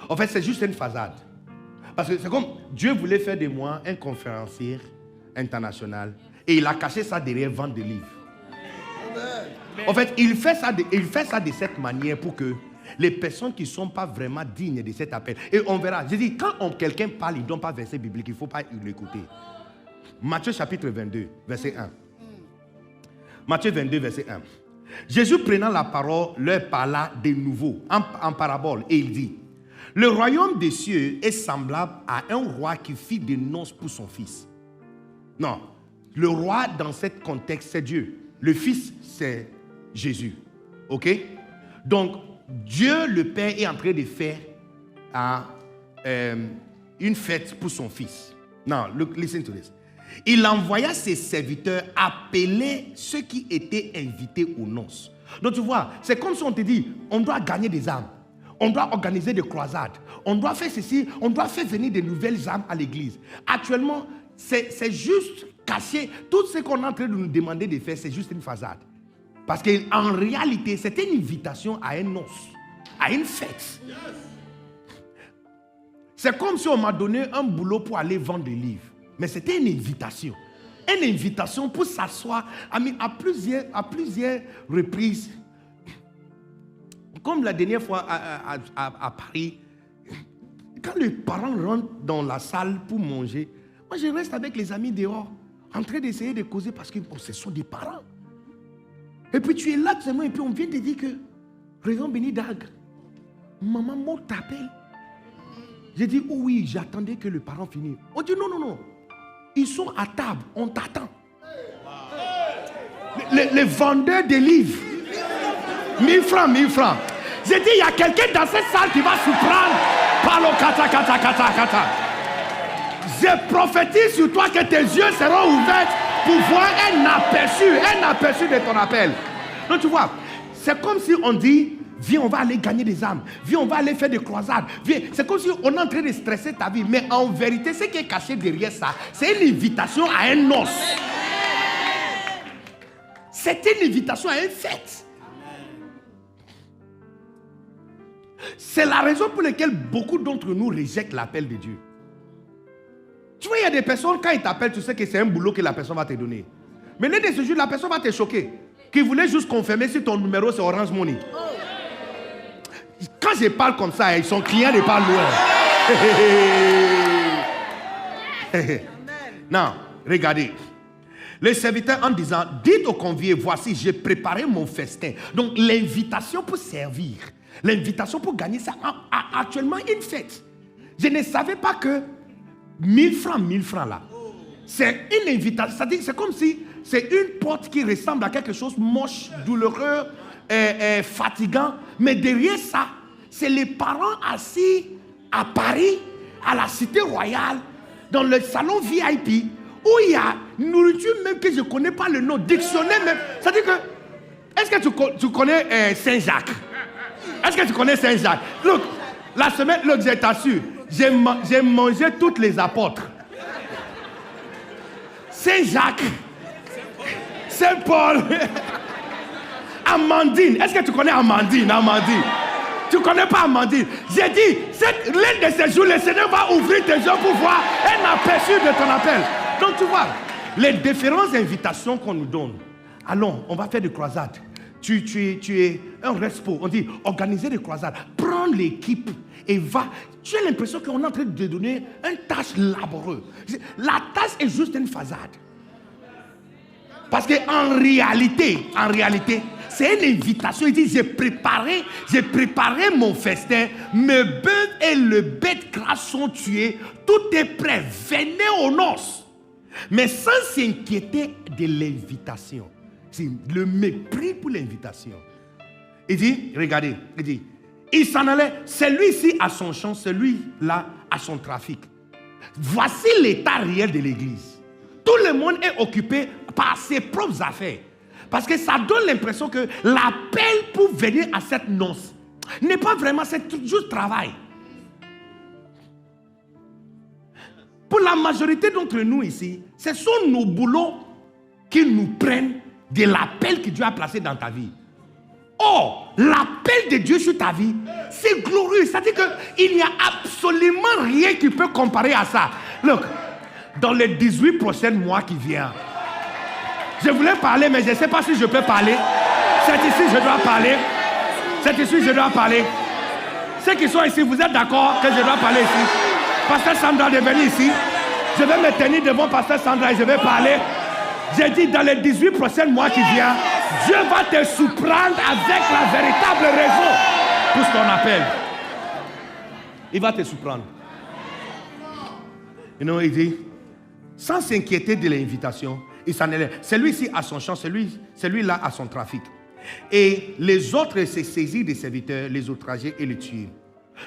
Speaker 1: En fait, c'est juste une façade. Parce que c'est comme Dieu voulait faire de moi un conférencier international et il a caché ça derrière vente de livres. En fait, il fait ça de cette manière pour que les personnes qui ne sont pas vraiment dignes de cet appel. Et on verra. Je dis, quand quelqu'un parle, il ne donne pas verset biblique, il ne faut pas l'écouter. Matthieu chapitre 22, verset 1. Matthieu 22, verset 1. Jésus prenant la parole, leur parla de nouveau en parabole et il dit, le royaume des cieux est semblable à un roi qui fit des noces pour son fils. Non, le roi dans ce contexte, c'est Dieu. Le fils, c'est Jésus. Ok? Donc, Dieu, le Père, est en train de faire une fête pour son fils. Non, listen to this. Il envoya ses serviteurs appeler ceux qui étaient invités aux noces. Donc, tu vois, c'est comme si on te dit, on doit gagner des âmes. On doit organiser des croisades. On doit faire ceci. On doit faire venir de nouvelles âmes à l'église. Actuellement, c'est juste caché. Tout ce qu'on est en train de nous demander de faire, c'est juste une façade. Parce qu'en réalité, c'était une invitation à un noce, à une fête. C'est comme si on m'a donné un boulot pour aller vendre des livres. Mais c'était une invitation. Une invitation pour s'asseoir à plusieurs reprises. Comme la dernière fois à Paris, quand les parents rentrent dans la salle pour manger, moi je reste avec les amis dehors, en train d'essayer de causer parce que ce sont des parents. Et puis tu es là seulement et puis on vient te dire que, raison bénie d'Agre, maman Maud t'appelle. J'ai dit, oh oui, j'attendais que le parent finisse. On dit, non. Ils sont à table, on t'attend. Les vendeurs de livres. 1000 francs. J'ai dit, il y a quelqu'un dans cette salle qui va se prendre par le kata. Je prophétise sur toi que tes yeux seront ouverts pour voir un aperçu de ton appel. Donc tu vois, c'est comme si on dit, viens, on va aller gagner des âmes. Viens, on va aller faire des croisades. Viens, c'est comme si on est en train de stresser ta vie. Mais en vérité, ce qui est caché derrière ça, c'est une invitation à un noce. C'est une invitation à une fête. C'est la raison pour laquelle beaucoup d'entre nous rejettent l'appel de Dieu. Tu vois, il y a des personnes, quand ils t'appellent, tu sais que c'est un boulot que la personne va te donner. Mais l'un de ce jour, la personne va te choquer. Qui voulait juste confirmer si ton numéro c'est Orange Money. Quand je parle comme ça, ils sont clients de pas loin. Non, regardez. Les serviteurs en disant, dites aux conviés, voici, j'ai préparé mon festin. Donc l'invitation pour servir.
Speaker 2: L'invitation pour gagner ça a actuellement une fête. Je ne savais pas que 1000 francs là, c'est une invitation. C'est-à-dire, c'est comme si c'est une porte qui ressemble à quelque chose de moche, douloureux, fatigant. Mais derrière ça, c'est les parents assis à Paris, à la Cité Royale, dans le salon VIP, où il y a nourriture même que je ne connais pas le nom, dictionnaire même. C'est-à-dire que, est-ce que tu connais Saint-Jacques? Est-ce que tu connais Saint-Jacques? Look, la semaine, look, je t'assure, j'ai mangé toutes les apôtres. Saint-Jacques, Saint-Paul, Amandine. Est-ce que tu connais Amandine? Tu ne connais pas Amandine? J'ai dit, l'un de ces jours, le Seigneur va ouvrir tes yeux pour voir un aperçu de ton appel. Donc tu vois, les différentes invitations qu'on nous donne. Allons, on va faire des croisades. Tu es un respo. On dit, organiser des croisades. Prends l'équipe et va. Tu as l'impression qu'on est en train de donner une tâche laboureuse. La tâche est juste une façade. Parce qu'en réalité, c'est une invitation. Il dit, j'ai préparé mon festin. Mes bœufs et le bête grasse sont tués. Tout est prêt. Venez aux noces. Mais sans s'inquiéter de l'invitation. C'est le mépris pour l'invitation. Il dit, regardez, il s'en allait, celui-ci a son champ, celui-là a son trafic. Voici l'état réel de l'église. Tout le monde est occupé par ses propres affaires. Parce que ça donne l'impression que l'appel pour venir à cette noce n'est pas vraiment, c'est juste travail. Pour la majorité d'entre nous ici, ce sont nos boulots qui nous prennent de l'appel que Dieu a placé dans ta vie. Or, l'appel de Dieu sur ta vie, c'est glorieux. C'est-à-dire qu'il n'y a absolument rien qui peut comparer à ça. Look, dans les 18 prochains mois qui viennent, je voulais parler, mais je ne sais pas si je peux parler. C'est ici que je dois parler. C'est ici que je dois parler. Ceux qui sont ici, vous êtes d'accord que je dois parler ici? Pasteur Sandra est venu ici. Je vais me tenir devant Pasteur Sandra et je vais parler. J'ai dit dans les 18 prochains mois qui viennent, Dieu va te surprendre avec la véritable raison pour ce qu'on appelle. Il va te surprendre. Il dit, sans s'inquiéter de l'invitation, il s'en allait. Celui-ci a son champ, celui-là a son trafic. Et les autres se saisirent des serviteurs, les outrager et les tuer.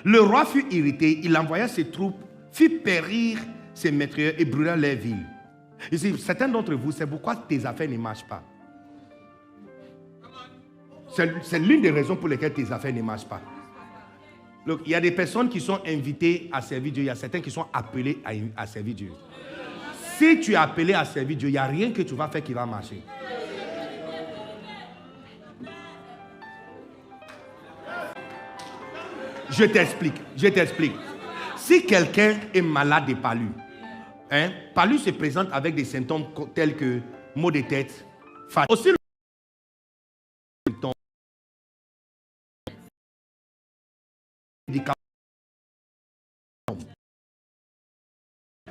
Speaker 2: Le roi fut irrité, il envoya ses troupes, fit périr ses maîtres et brûla leur ville. Ici, certains d'entre vous, c'est pourquoi tes affaires ne marchent pas. C'est l'une des raisons pour lesquelles tes affaires ne marchent pas. Donc, il y a des personnes qui sont invitées à servir Dieu, il y a certains qui sont appelés à servir Dieu. Si tu es appelé à servir Dieu, il n'y a rien que tu vas faire qui va marcher. Je t'explique. Si quelqu'un est malade de palu, palu se présente avec des symptômes tels que maux de tête, fatigue. Aussi,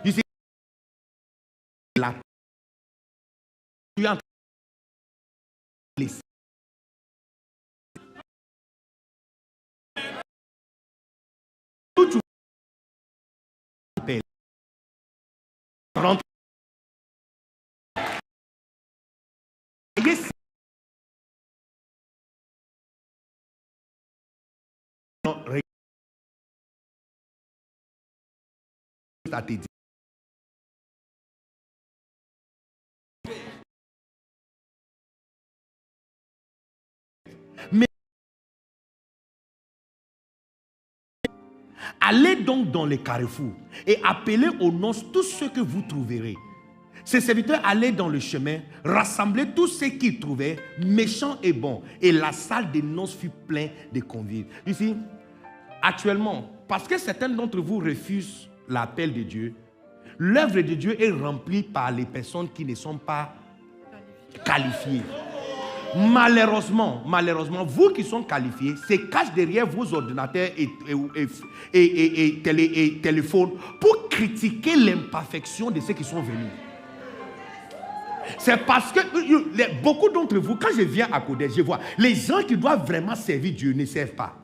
Speaker 2: ici, là, tu es en train de laisser. Rentre. À te dire. Mais allez donc dans les carrefours et appelez aux noces tous ceux que vous trouverez. Ces serviteurs allaient dans le chemin, rassembler tous ceux qu'ils trouvaient, méchants et bons. Et la salle des noces fut pleine de convives. Ici, actuellement, parce que certains d'entre vous refusent l'appel de Dieu, l'œuvre de Dieu est remplie par les personnes qui ne sont pas qualifiées. Malheureusement, vous qui sont qualifiés, se cachent derrière vos ordinateurs et téléphones pour critiquer l'imperfection de ceux qui sont venus. C'est parce que beaucoup d'entre vous, quand je viens à Kodèche, je vois les gens qui doivent vraiment servir Dieu ne servent pas.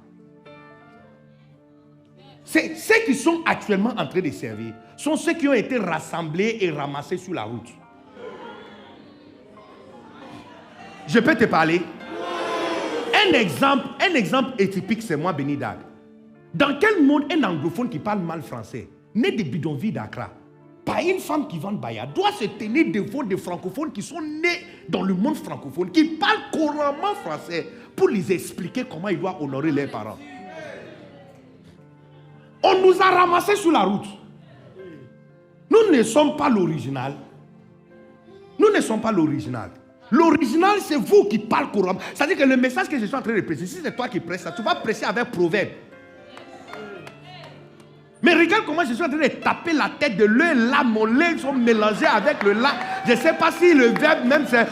Speaker 2: Ceux qui sont actuellement en train de servir sont ceux qui ont été rassemblés et ramassés sur la route. Je peux te parler? Un exemple atypique, c'est moi, Béni Dag. Dans quel monde un anglophone qui parle mal français, né de bidonvilles d'Accra, par une femme qui vend Baya, doit se tenir devant des francophones qui sont nés dans le monde francophone, qui parlent couramment français, pour les expliquer comment ils doivent honorer leurs parents? On nous a ramassés sur la route. Nous ne sommes pas l'original. Nous ne sommes pas l'original. L'original, c'est vous qui parlez couramment. C'est-à-dire que le message que je suis en train de prêcher, si c'est toi qui prêches ça, tu vas prêcher avec proverbe. Mais regarde comment je suis en train de taper la tête de l'œil là, mon lait sont mélangés avec le là. Je ne sais pas si le verbe même c'est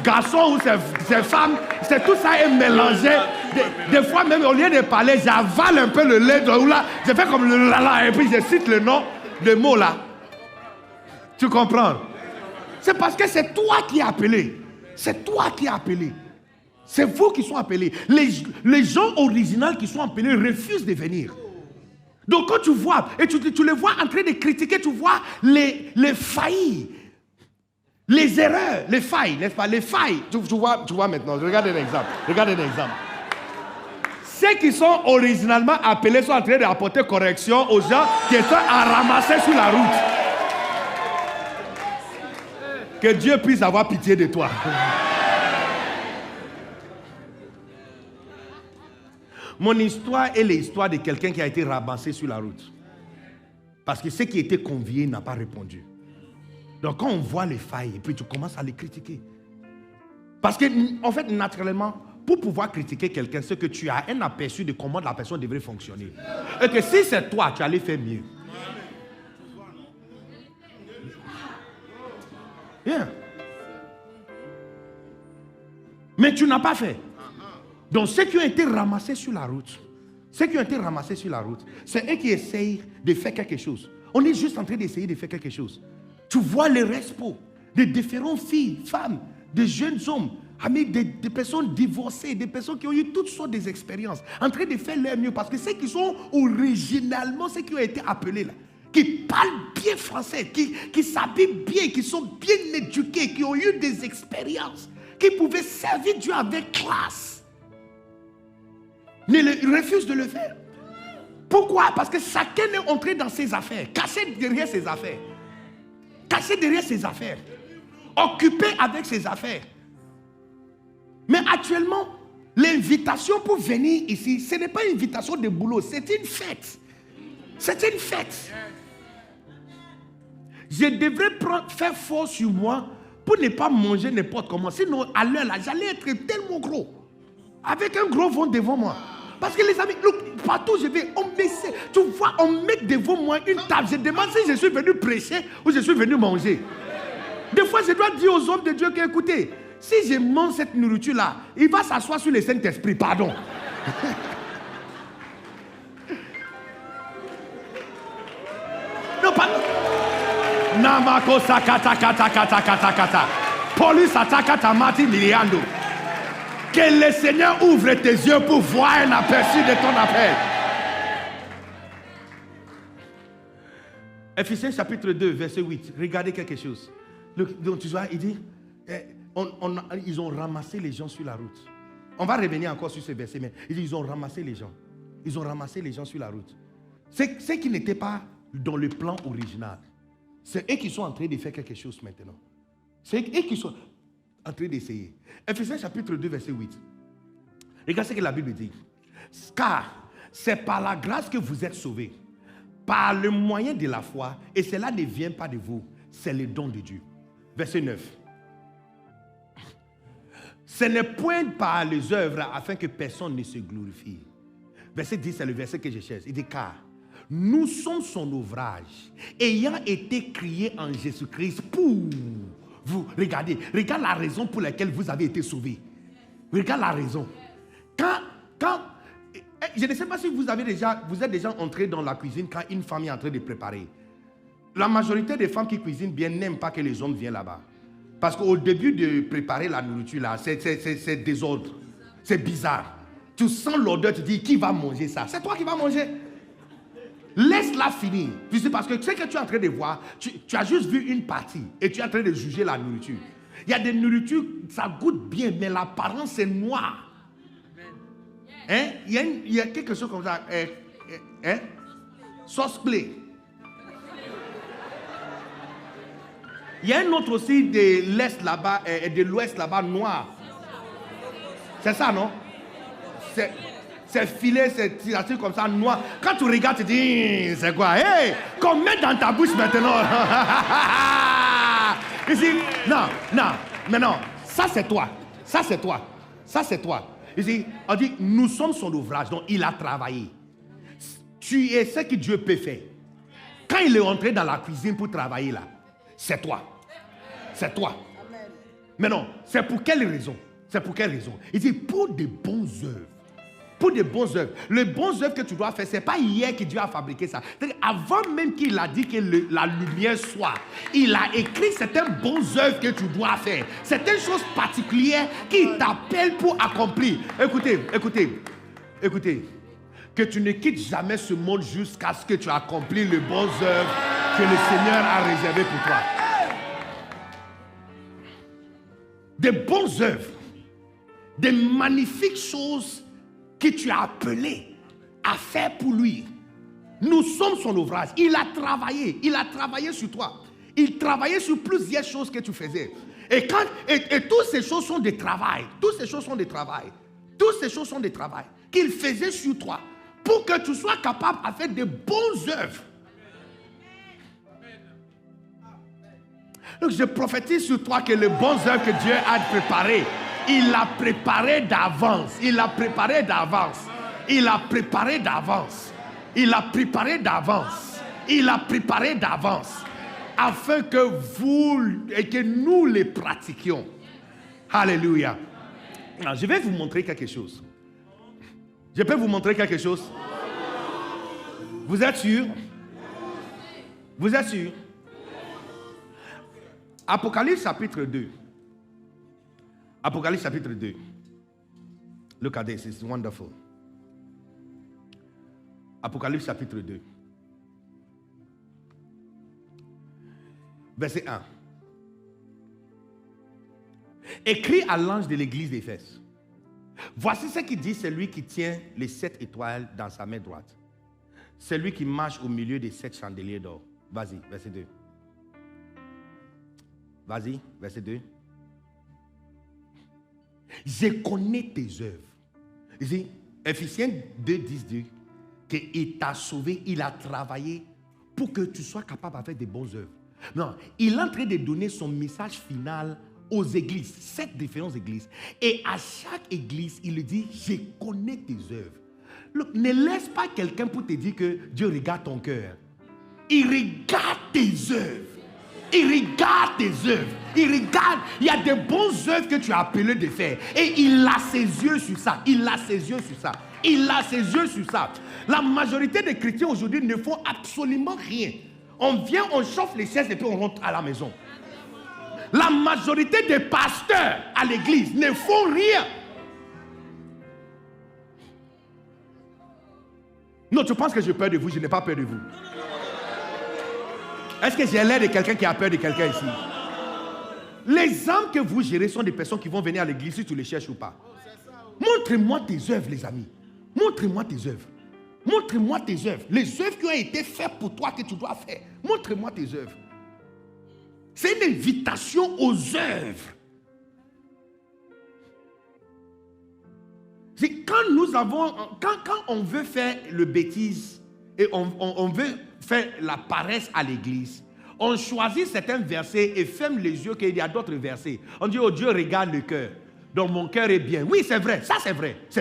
Speaker 2: garçon ou c'est femme, c'est tout ça est mélangé. Des fois même au lieu de parler, j'avale un peu le lait de là, je fais comme le là et puis je cite le nom, le mot là. Tu comprends? C'est parce que c'est toi qui es appelé. C'est toi qui es appelé. C'est vous qui sont appelés. Les gens originaux qui sont appelés refusent de venir. Donc quand tu vois, et tu les vois en train de critiquer, tu vois les failles, les erreurs, les failles, n'est-ce pas? Les failles. Tu vois maintenant, regarde un exemple. Ceux qui sont originalement appelés sont en train d'apporter correction aux gens qui sont à ramasser sur la route. Que Dieu puisse avoir pitié de toi. Mon histoire est l'histoire de quelqu'un qui a été ramassé sur la route. Parce que ce qui était convié n'a pas répondu. Donc quand on voit les failles, et puis tu commences à les critiquer. Parce que, en fait, naturellement, pour pouvoir critiquer quelqu'un, c'est que tu as un aperçu de comment la personne devrait fonctionner. Et que si c'est toi, tu allais faire mieux. Bien. Mais tu n'as pas fait. Donc ceux qui ont été ramassés sur la route, c'est eux qui essayent de faire quelque chose. On est juste en train d'essayer de faire quelque chose. Tu vois les respos de différentes filles, femmes, de jeunes hommes, amis, des personnes divorcées, des personnes qui ont eu toutes sortes d'expériences, en train de faire leur mieux. Parce que ceux qui sont originalement, ceux qui ont été appelés là, qui parlent bien français, qui s'habillent bien, qui sont bien éduqués, qui ont eu des expériences, qui pouvaient servir Dieu avec classe, ils refusent de le faire. Pourquoi? Parce que chacun est entré dans ses affaires, caché derrière ses affaires. Caché derrière ses affaires. Occupé avec ses affaires. Mais actuellement, l'invitation pour venir ici, ce n'est pas une invitation de boulot, c'est une fête. C'est une fête. Je devrais faire fort sur moi pour ne pas manger n'importe comment. Sinon, à l'heure là, j'allais être tellement gros. Avec un gros ventre devant moi. Parce que les amis, look, partout où je vais, tu vois, on met devant moi une table. Je demande si je suis venu prêcher ou je suis venu manger. Des fois, je dois dire aux hommes de Dieu qu'écoutez, si je mange cette nourriture-là, il va s'asseoir sur le Saint-Esprit, pardon. Non, pardon. Namako sakata kata kata kata kata. Police attaque mati miliando. Que le Seigneur ouvre tes yeux pour voir un aperçu de ton appel. Ephésiens chapitre 2, verset 8. Regardez quelque chose. Donc tu vois, il dit, ils ont ramassé les gens sur la route. On va revenir encore sur ce verset, mais il dit, ils ont ramassé les gens. Ils ont ramassé les gens sur la route. C'est qui n'étaient pas dans le plan original. C'est eux qui sont en train de faire quelque chose maintenant. C'est eux qui sont en train d'essayer. Ephésiens chapitre 2, verset 8. Regarde ce que la Bible dit. Car c'est par la grâce que vous êtes sauvés, par le moyen de la foi, et cela ne vient pas de vous, c'est le don de Dieu. Verset 9. Ce n'est point par les œuvres afin que personne ne se glorifie. Verset 10, c'est le verset que je cherche. Il dit car nous sommes son ouvrage, ayant été créés en Jésus-Christ pour vous. Regarde la raison pour laquelle vous avez été sauvés. Regarde la raison. Je ne sais pas si vous êtes déjà entré dans la cuisine quand une femme est en train de préparer. La majorité des femmes qui cuisinent bien n'aiment pas que les hommes viennent là-bas. Parce qu'au début de préparer la nourriture là, c'est désordre. C'est bizarre. Tu sens l'odeur, tu dis qui va manger ça? C'est toi qui vas manger. Laisse-la finir. Parce que ce que tu es en train de voir, tu as juste vu une partie et tu es en train de juger la nourriture. Il y a des nourritures, ça goûte bien, mais l'apparence est noire. Hein? Il y a quelque chose comme ça. Sauce play. Il y a un autre aussi de l'Est là-bas et de l'Ouest là-bas noir. C'est ça, non? C'est filé, c'est tiré comme ça, noir. Quand tu regardes, tu dis, c'est quoi? Hey, qu'on met dans ta bouche maintenant. Ici, non. Ça c'est toi. Ici, on dit, nous sommes son ouvrage, donc il a travaillé. Tu es ce que Dieu peut faire. Quand il est entré dans la cuisine pour travailler là, c'est toi. Mais non, c'est pour quelle raison? Il dit, pour des bonnes œuvres. Les bonnes œuvres que tu dois faire, ce n'est pas hier que Dieu a fabriqué ça. Avant même qu'il a dit que la lumière soit, il a écrit certaines bonnes œuvres que tu dois faire. Certaines choses particulières qu'il t'appelle pour accomplir. Écoutez. Que tu ne quittes jamais ce monde jusqu'à ce que tu accomplisses les bonnes œuvres que le Seigneur a réservées pour toi. Des bonnes œuvres. Des magnifiques choses que tu as appelé à faire pour lui. Nous sommes son ouvrage. Il a travaillé sur toi. Il travaillait sur plusieurs choses que tu faisais. Et toutes ces choses sont des travail. Qu'il faisait sur toi pour que tu sois capable de faire de bonnes œuvres. Donc je prophétise sur toi que les bonnes œuvres que Dieu a préparées, il l'a préparé d'avance. Afin que nous les pratiquions. Alléluia. Alors, je vais vous montrer quelque chose. Je peux vous montrer quelque chose? Vous êtes sûr? Apocalypse chapitre 2. Look at this, it's wonderful. Apocalypse chapitre 2. Verset 1. Écrit à l'ange de l'église d'Éphèse. Voici ce qu'il dit celui qui tient les 7 étoiles dans sa main droite. Celui qui marche au milieu des 7 chandeliers d'or. Vas-y, verset 2. Vas-y, verset 2. Je connais tes œuvres. Ici, Ephésiens 2, 10 dit qu'il t'a sauvé, il a travaillé pour que tu sois capable de faire des bonnes œuvres. Non, il est en train de donner son message final aux églises, 7 différentes églises. Et à chaque église, il dit, je connais tes œuvres. Look, ne laisse pas quelqu'un pour te dire que Dieu regarde ton cœur. Il regarde tes œuvres. Il regarde, il y a des bonnes œuvres que tu as appelé de faire. Et il a ses yeux sur ça. La majorité des chrétiens aujourd'hui ne font absolument rien. On vient, on chauffe les chaises et puis on rentre à la maison. La majorité des pasteurs à l'église ne font rien. Non, tu penses que j'ai peur de vous? Je n'ai pas peur de vous. Est-ce que j'ai l'air de quelqu'un qui a peur de quelqu'un ici? Les âmes que vous gérez sont des personnes qui vont venir à l'église si tu les cherches ou pas. Montre-moi tes œuvres, les amis. Montre-moi tes œuvres. Les œuvres qui ont été faites pour toi que tu dois faire. Montre-moi tes œuvres. C'est une invitation aux œuvres. C'est quand on veut faire le bêtise et on veut faire la paresse à l'église, on choisit certains versets et ferme les yeux qu'il y a d'autres versets. On dit, oh Dieu regarde le cœur. Donc mon cœur est bien. Oui, c'est vrai, ça c'est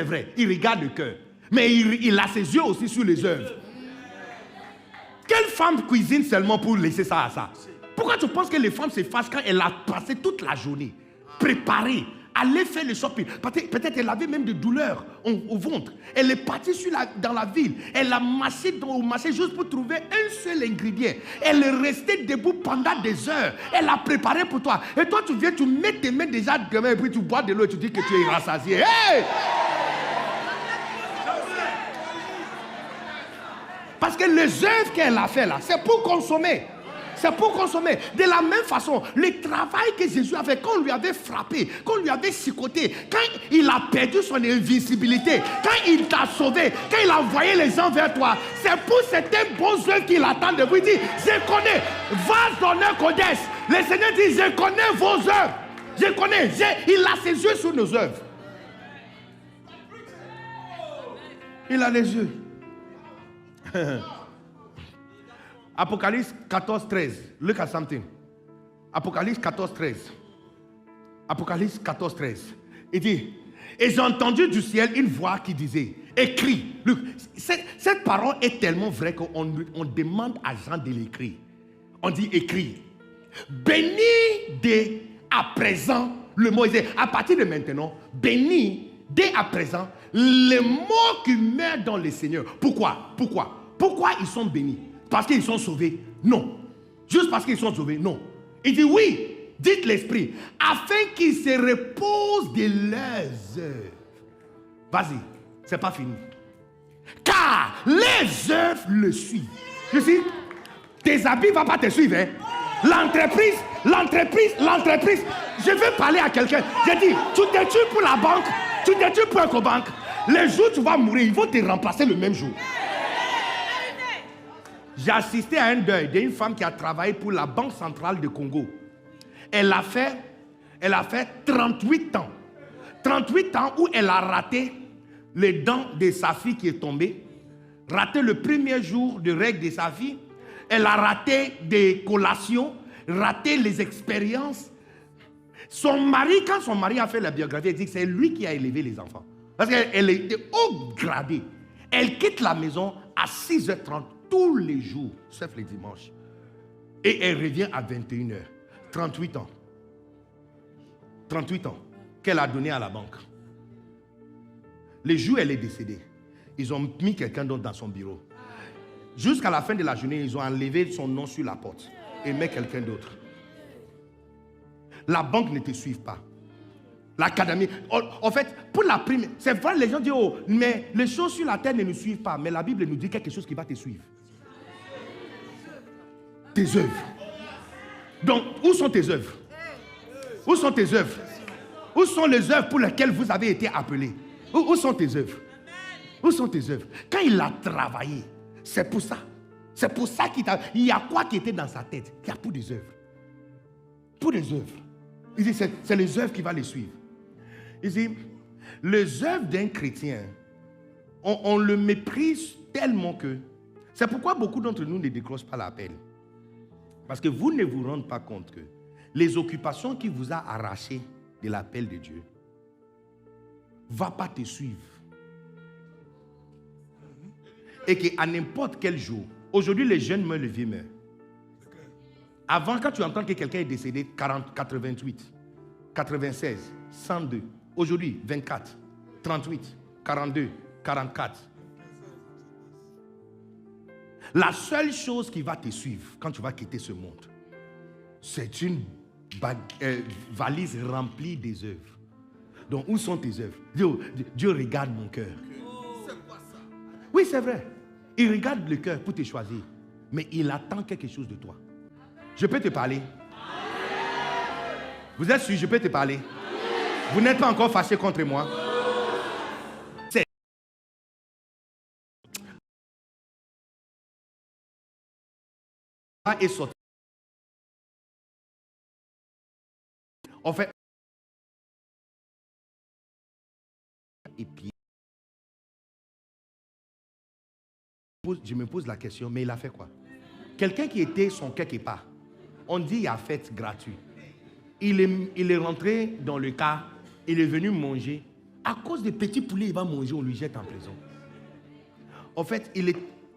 Speaker 2: vrai. Il regarde le cœur. Mais il a ses yeux aussi sur les œuvres. Quelle femme cuisine seulement pour laisser ça à ça? Pourquoi tu penses que les femmes se fâchent quand elle a passé toute la journée préparée, aller faire le shopping? Peut-être elle avait même des douleurs au ventre. Elle est partie dans la ville. Elle a marché au marché juste pour trouver un seul ingrédient. Elle est restée debout pendant des heures. Elle a préparé pour toi. Et toi, tu viens, tu mets tes mains déjà demain et puis tu bois de l'eau et tu dis que tu es rassasié. Hey! Parce que les œuvres qu'elle a fait là, c'est pour consommer. C'est pour consommer. De la même façon, le travail que Jésus avait, quand on lui avait frappé, quand on lui avait chicoté, quand il a perdu son invisibilité, quand il t'a sauvé, quand il a envoyé les gens vers toi, c'est pour certaines bonnes œuvres qu'il attend de vous. Il dit, je connais, vas donner Kodesh. Le Seigneur dit, je connais vos œuvres. Je connais, il a ses yeux sur nos œuvres. Il a les yeux. Apocalypse 14, 13. Look at something. Apocalypse 14, 13. Apocalypse 14, 13. Il dit, et j'ai entendu du ciel une voix qui disait, écris. Look, cette parole est tellement vraie qu'on demande à Jean de l'écrire. On dit écris. Bénis dès à présent le mot. À partir de maintenant, bénis dès à présent les morts qui meurent dans le Seigneur. Pourquoi ils sont bénis? Parce qu'ils sont sauvés? Non. Juste parce qu'ils sont sauvés? Non. Il dit oui, dites l'Esprit, afin qu'ils se reposent de leurs œuvres. Vas-y, c'est pas fini. Car les œuvres le suivent. Tu sais, tes habits ne vont pas te suivre. Hein? L'entreprise. Je veux parler à quelqu'un. J'ai dit, tu te tues pour la banque, tu te tues pour EcoBank. Les jours où tu vas mourir, ils vont te remplacer le même jour. J'ai assisté à un deuil d'une femme qui a travaillé pour la Banque centrale de Congo. Elle a fait 38 ans. 38 ans où elle a raté les dents de sa fille qui est tombée, raté le premier jour de règle de sa fille, elle a raté des collations, raté les expériences. Quand son mari a fait la biographie, elle dit que c'est lui qui a élevé les enfants. Parce qu'elle était haut gradée. Elle quitte la maison à 6h30 tous les jours, sauf les dimanches. Et elle revient à 21h. 38 ans. 38 ans qu'elle a donné à la banque. Les jours où elle est décédée, ils ont mis quelqu'un d'autre dans son bureau. Jusqu'à la fin de la journée, ils ont enlevé son nom sur la porte et mis quelqu'un d'autre. La banque ne te suit pas. L'académie. En fait, pour la prime, c'est vrai, les gens disent, oh, mais les choses sur la terre ne nous suivent pas. Mais la Bible nous dit quelque chose qui va te suivre. Tes œuvres. Donc, où sont tes œuvres? Où sont tes œuvres? Où sont les œuvres pour lesquelles vous avez été appelés? Où sont tes œuvres? Où sont tes œuvres? Quand il a travaillé, c'est pour ça. C'est pour ça qu'il il y a quoi qui était dans sa tête? Il y a pour des œuvres. Pour des œuvres. Il dit, c'est les œuvres qui vont les suivre. Il dit, les œuvres d'un chrétien, on le méprise tellement que... C'est pourquoi beaucoup d'entre nous ne décrochent pas l'appel. Parce que vous ne vous rendez pas compte que les occupations qui vous a arraché de l'appel de Dieu ne vont pas te suivre. Et qu'à n'importe quel jour, aujourd'hui les jeunes meurent, les vieux meurent. Avant, quand tu entends que quelqu'un est décédé, 88, 96, 102, aujourd'hui 24, 38, 42, 44. La seule chose qui va te suivre quand tu vas quitter ce monde, c'est une valise remplie des œuvres. Donc, où sont tes œuvres? Dieu regarde mon cœur. Oui, c'est vrai. Il regarde le cœur pour te choisir. Mais il attend quelque chose de toi. Je peux te parler? Vous êtes sûr? Je peux te parler? Vous n'êtes pas encore fâché contre moi? Et sorti. En fait, et puis, je me pose la question, mais il a fait quoi? Quelqu'un qui était son quelque part, on dit il a fait gratuit. Il est rentré dans le cas, il est venu manger. À cause des petits poulets, il va manger, on lui jette en prison. En fait,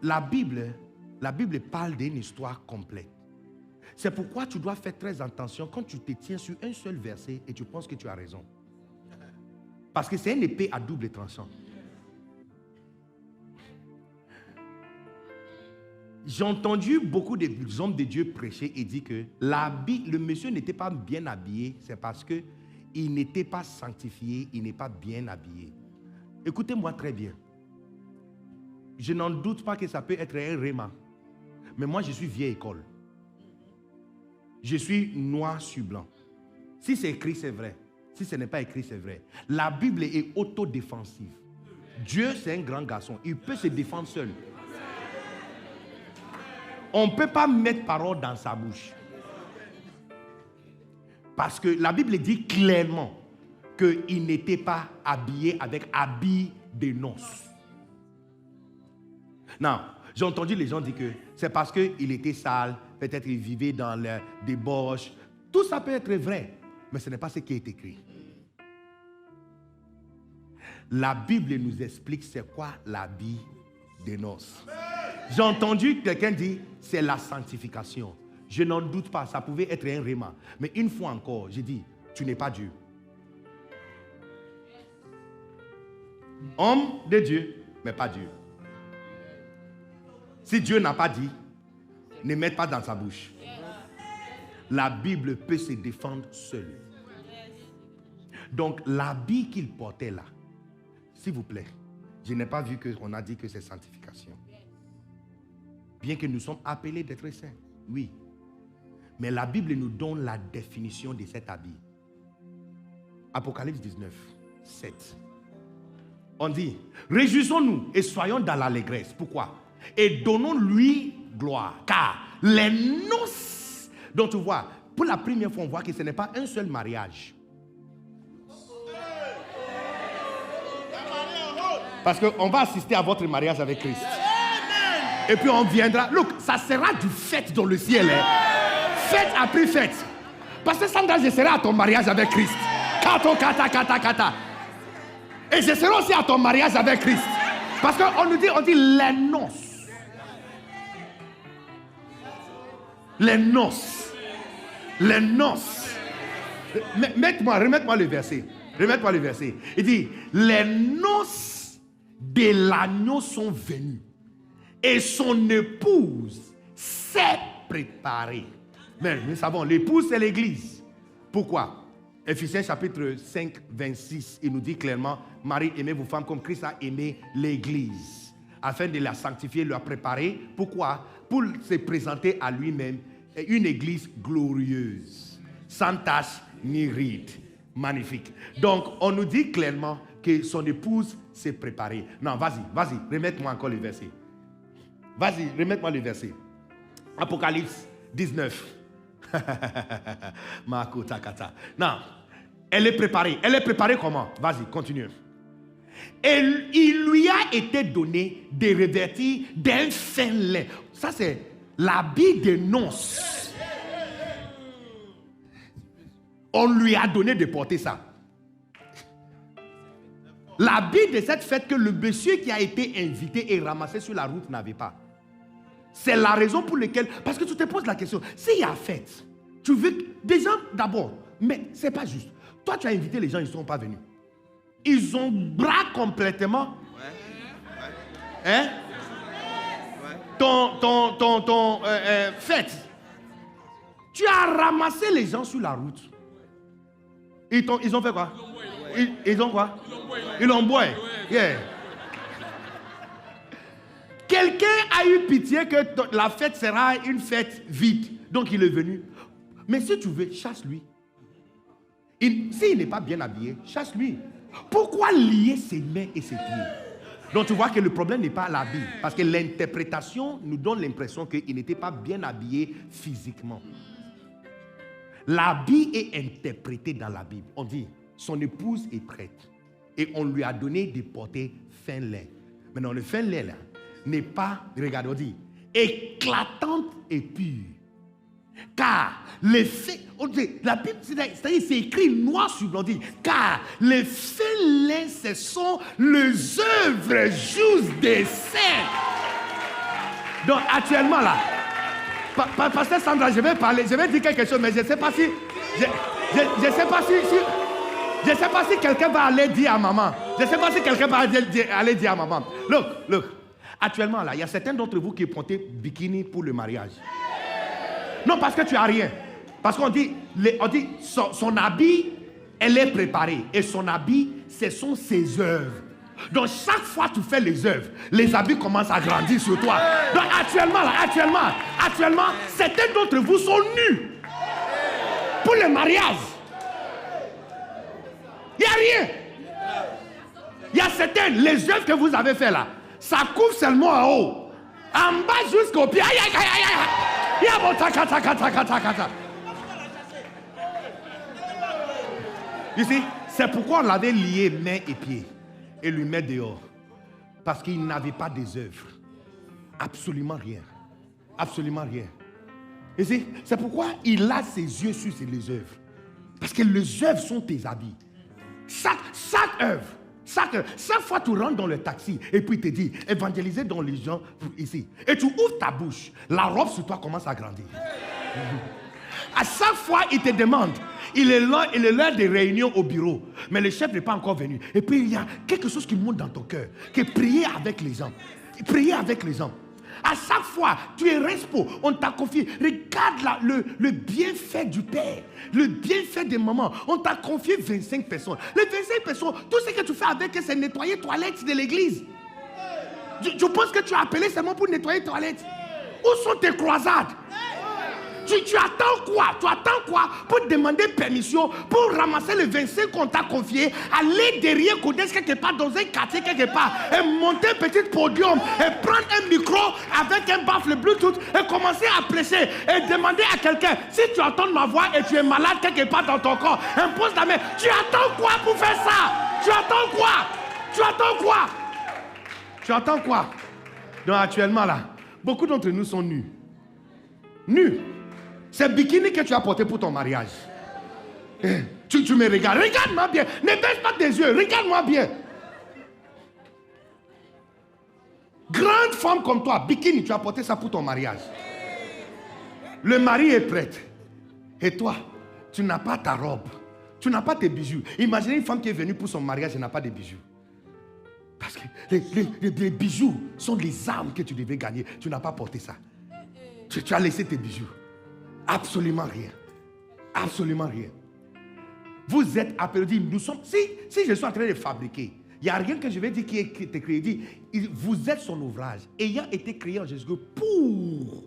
Speaker 2: la Bible parle d'une histoire complète. C'est pourquoi tu dois faire très attention quand tu te tiens sur un seul verset et tu penses que tu as raison. Parce que c'est une épée à double tranchant. J'ai entendu beaucoup d'hommes de Dieu prêcher et dire que le monsieur n'était pas bien habillé, c'est parce qu'il n'était pas sanctifié, il n'est pas bien habillé. Écoutez-moi très bien. je n'en doute pas que ça peut être un réma. Mais moi, je suis vieille école. Je suis noir sur blanc. Si c'est écrit, c'est vrai. Si ce n'est pas écrit, c'est vrai. La Bible est autodéfensive. Dieu, c'est un grand garçon. Il peut se défendre seul. On ne peut pas mettre parole dans sa bouche. Parce que la Bible dit clairement qu'il n'était pas habillé avec habit de noces. Non, j'ai entendu les gens dire que c'est parce qu'il était sale, peut-être il vivait dans les débauches. Tout ça peut être vrai, mais ce n'est pas ce qui est écrit. La Bible nous explique c'est quoi l'habit des noces. J'ai entendu quelqu'un dire c'est la sanctification. Je n'en doute pas, ça pouvait être un réma. Mais une fois encore, j'ai dit, tu n'es pas Dieu. Homme de Dieu, mais pas Dieu. Si Dieu n'a pas dit, ne mette pas dans sa bouche. La Bible peut se défendre seule. Donc l'habit qu'il portait là, s'il vous plaît, je n'ai pas vu qu'on a dit que c'est sanctification. Bien que nous sommes appelés d'être saints, oui. Mais la Bible nous donne la définition de cet habit. Apocalypse 19, 7. On dit, réjouissons-nous et soyons dans l'allégresse. Pourquoi? Et donnons-lui gloire. Car les noces, donc tu vois, pour la première fois, on voit que ce n'est pas un seul mariage. Parce qu'on va assister à votre mariage avec Christ. Et puis on viendra. Look, ça sera du fête dans le ciel. Fête après fête. Parce que Sandra, je serai à ton mariage avec Christ. Kato, kata, kata, kata. Et je serai aussi à ton mariage avec Christ. Parce qu'on nous dit, on dit les noces. Les noces. Les noces. Remettez-moi le verset. Remettez-moi le verset. Il dit, les noces de l'agneau sont venues. Et son épouse s'est préparée. Mais nous savons, l'épouse c'est l'église. Pourquoi? Ephésiens chapitre 5, 26, il nous dit clairement, Marie, aimez vos femmes comme Christ a aimé l'église, afin de la sanctifier, de la préparer. Pourquoi? Pour se présenter à lui-même une église glorieuse, sans tache ni ride. Magnifique. Donc, on nous dit clairement que son épouse s'est préparée. Non, vas-y, remets-moi encore le verset. Vas-y, remets-moi le verset. Apocalypse 19. Non, elle est préparée. Elle est préparée comment? Vas-y, continue. Et il lui a été donné de revêtir d'un fin lin. Ça, c'est l'habit des noces. On lui a donné de porter ça. L'habit de cette fête que le monsieur qui a été invité et ramassé sur la route n'avait pas. C'est la raison pour laquelle... Parce que tu te poses la question, s'il y a fête, tu veux des gens d'abord, mais c'est pas juste. Toi, tu as invité les gens, ils ne sont pas venus. Ils ont bras complètement. Hein? Ton fête. Tu as ramassé les gens sur la route. Ils ont fait quoi? Ils ont quoi? Ils l'ont boit. Yeah. Quelqu'un a eu pitié que la fête sera une fête vide. Donc il est venu. Mais si tu veux, chasse-lui. S'il n'est pas bien habillé, chasse-lui. Pourquoi lier ses mains et ses pieds? Donc tu vois que le problème n'est pas l'habit. Parce que l'interprétation nous donne l'impression qu'il n'était pas bien habillé physiquement. L'habit est interprété dans la Bible. On dit, son épouse est prête. Et on lui a donné de porter fin lin. Maintenant, le fin lin là n'est pas, regardez, on dit, éclatante et pure. Car les faits, on dit, la Bible, c'est-à-dire c'est écrit noir sur blanc, dit, car les fins lin, ce sont les œuvres justes des saints. Donc actuellement là, Pasteur Sandra, je vais dire quelque chose, mais je ne sais pas si, je sais pas si quelqu'un va aller dire à maman. Je ne sais pas si quelqu'un va aller dire à maman. Look. Actuellement, là, il y a certains d'entre vous qui portent bikini pour le mariage. Non, parce que tu n'as rien. Parce qu'on dit, son habit, elle est préparée. Et son habit, ce sont ses œuvres. Donc chaque fois que tu fais les œuvres, les habits commencent à grandir sur toi. Donc actuellement, certains d'entre vous sont nus pour le mariage. Il n'y a rien. Il y a certaines, les œuvres que vous avez fait là, ça couvre seulement en haut. En bas jusqu'au pied. Aïe, aïe, aïe, aïe, aïe. Il y a bon taka. Ici, c'est pourquoi on l'avait lié mains et pieds et lui met dehors. Parce qu'il n'avait pas des œuvres. Absolument rien. Absolument rien. Ici, c'est pourquoi il a ses yeux sur les œuvres. Parce que les œuvres sont tes habits. Chaque œuvre. Chaque fois tu rentres dans le taxi et puis il te dit évangéliser dans les gens ici. Et tu ouvres ta bouche, la robe sur toi commence à grandir. À chaque fois il te demande, il est l'heure des réunions au bureau, mais le chef n'est pas encore venu. Et puis il y a quelque chose qui monte dans ton cœur, qui est prier avec les gens. Prier avec les gens. À chaque fois, tu es respo, on t'a confié. Regarde le bienfait du Père, le bienfait des mamans. On t'a confié 25 personnes. Les 25 personnes, tout ce que tu fais avec eux, c'est nettoyer les toilettes de l'église. Tu penses que tu as appelé seulement pour nettoyer les toilettes? Où sont tes croisades? Tu attends quoi? Tu attends quoi pour demander permission pour ramasser les 25 qu'on t'a confié, aller derrière Codex quelque part dans un quartier quelque part et monter un petit podium et prendre un micro avec un baffle Bluetooth et commencer à prêcher et demander à quelqu'un si tu entends ma voix et tu es malade quelque part dans ton corps, impose ta main. Tu attends quoi pour faire ça? Tu attends quoi? Tu attends quoi? Tu attends quoi? Donc actuellement là, beaucoup d'entre nous sont nus. Nus. C'est le bikini que tu as porté pour ton mariage. Tu me regardes. Regarde-moi bien. Ne baisse pas tes yeux. Regarde-moi bien. Grande femme comme toi, bikini, tu as porté ça pour ton mariage. Le mari est prêt. Et toi, tu n'as pas ta robe. Tu n'as pas tes bijoux. Imaginez une femme qui est venue pour son mariage et n'a pas de bijoux. Parce que les bijoux sont les armes que tu devais gagner. Tu n'as pas porté ça. Tu as laissé tes bijoux. Absolument rien. Absolument rien. Vous êtes applaudis. Nous sommes. Si je suis en train de fabriquer, il n'y a rien que je vais dire qui est écrit. Dit, vous êtes son ouvrage, ayant été créé en Jésus pour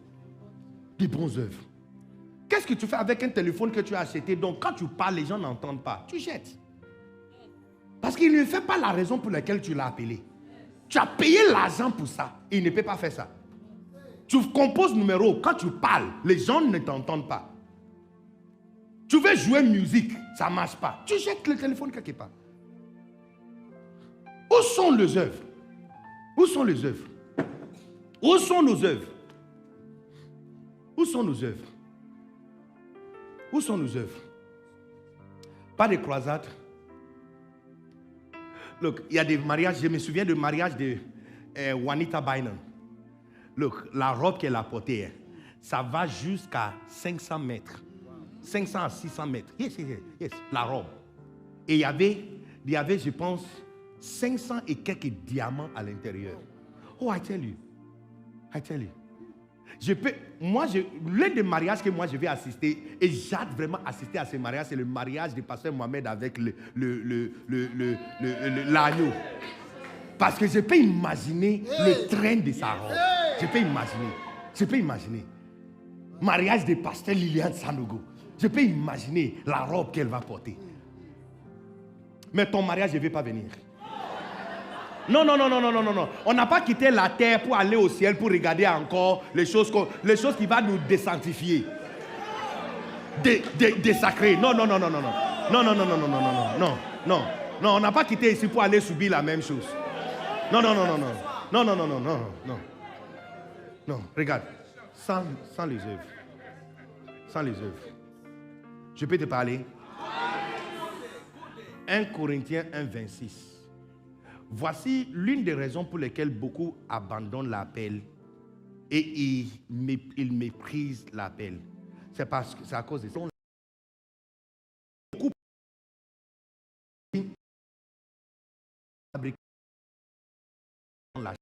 Speaker 2: des bonnes œuvres. Qu'est-ce que tu fais avec un téléphone que tu as acheté? Donc quand tu parles, les gens n'entendent pas. Tu jettes. Parce qu'il ne fait pas la raison pour laquelle tu l'as appelé. Tu as payé l'argent pour ça. Il ne peut pas faire ça. Tu composes numéro, quand tu parles, les gens ne t'entendent pas. Tu veux jouer musique, ça ne marche pas. Tu jettes le téléphone quelque part. Où sont les œuvres? Où sont les œuvres? Où sont nos œuvres? Où sont nos œuvres? Où sont nos œuvres? Pas de croisades. Look, il y a des mariages, je me souviens du mariage de Juanita Bynum. Look, la robe qu'elle a portée, ça va jusqu'à 500 mètres. 500 à 600 mètres. Yes, la robe. Et il y avait, je pense, 500 et quelques diamants à l'intérieur. Oh, I tell you. L'un des mariages que moi je vais assister, et j'hâte vraiment assister à ce mariage, c'est le mariage du pasteur Mohamed avec l'agneau. Parce que je peux imaginer le train de sa robe. Je peux imaginer. Mariage de pasteur Liliane Sanogo. Je peux imaginer la robe qu'elle va porter. Mais ton mariage, je ne vais pas venir. Non. On n'a pas quitté la terre pour aller au ciel pour regarder encore les choses qui vont nous désanctifier. Désacrer. Non. Non, on n'a pas quitté ici pour aller subir la même chose. Non. Non, regarde. Sans les œuvres. Sans les œuvres. Je peux te parler? 1 Corinthiens 1,26. Voici l'une des raisons pour lesquelles beaucoup abandonnent l'appel et ils méprisent l'appel. C'est à cause de ça. Beaucoup la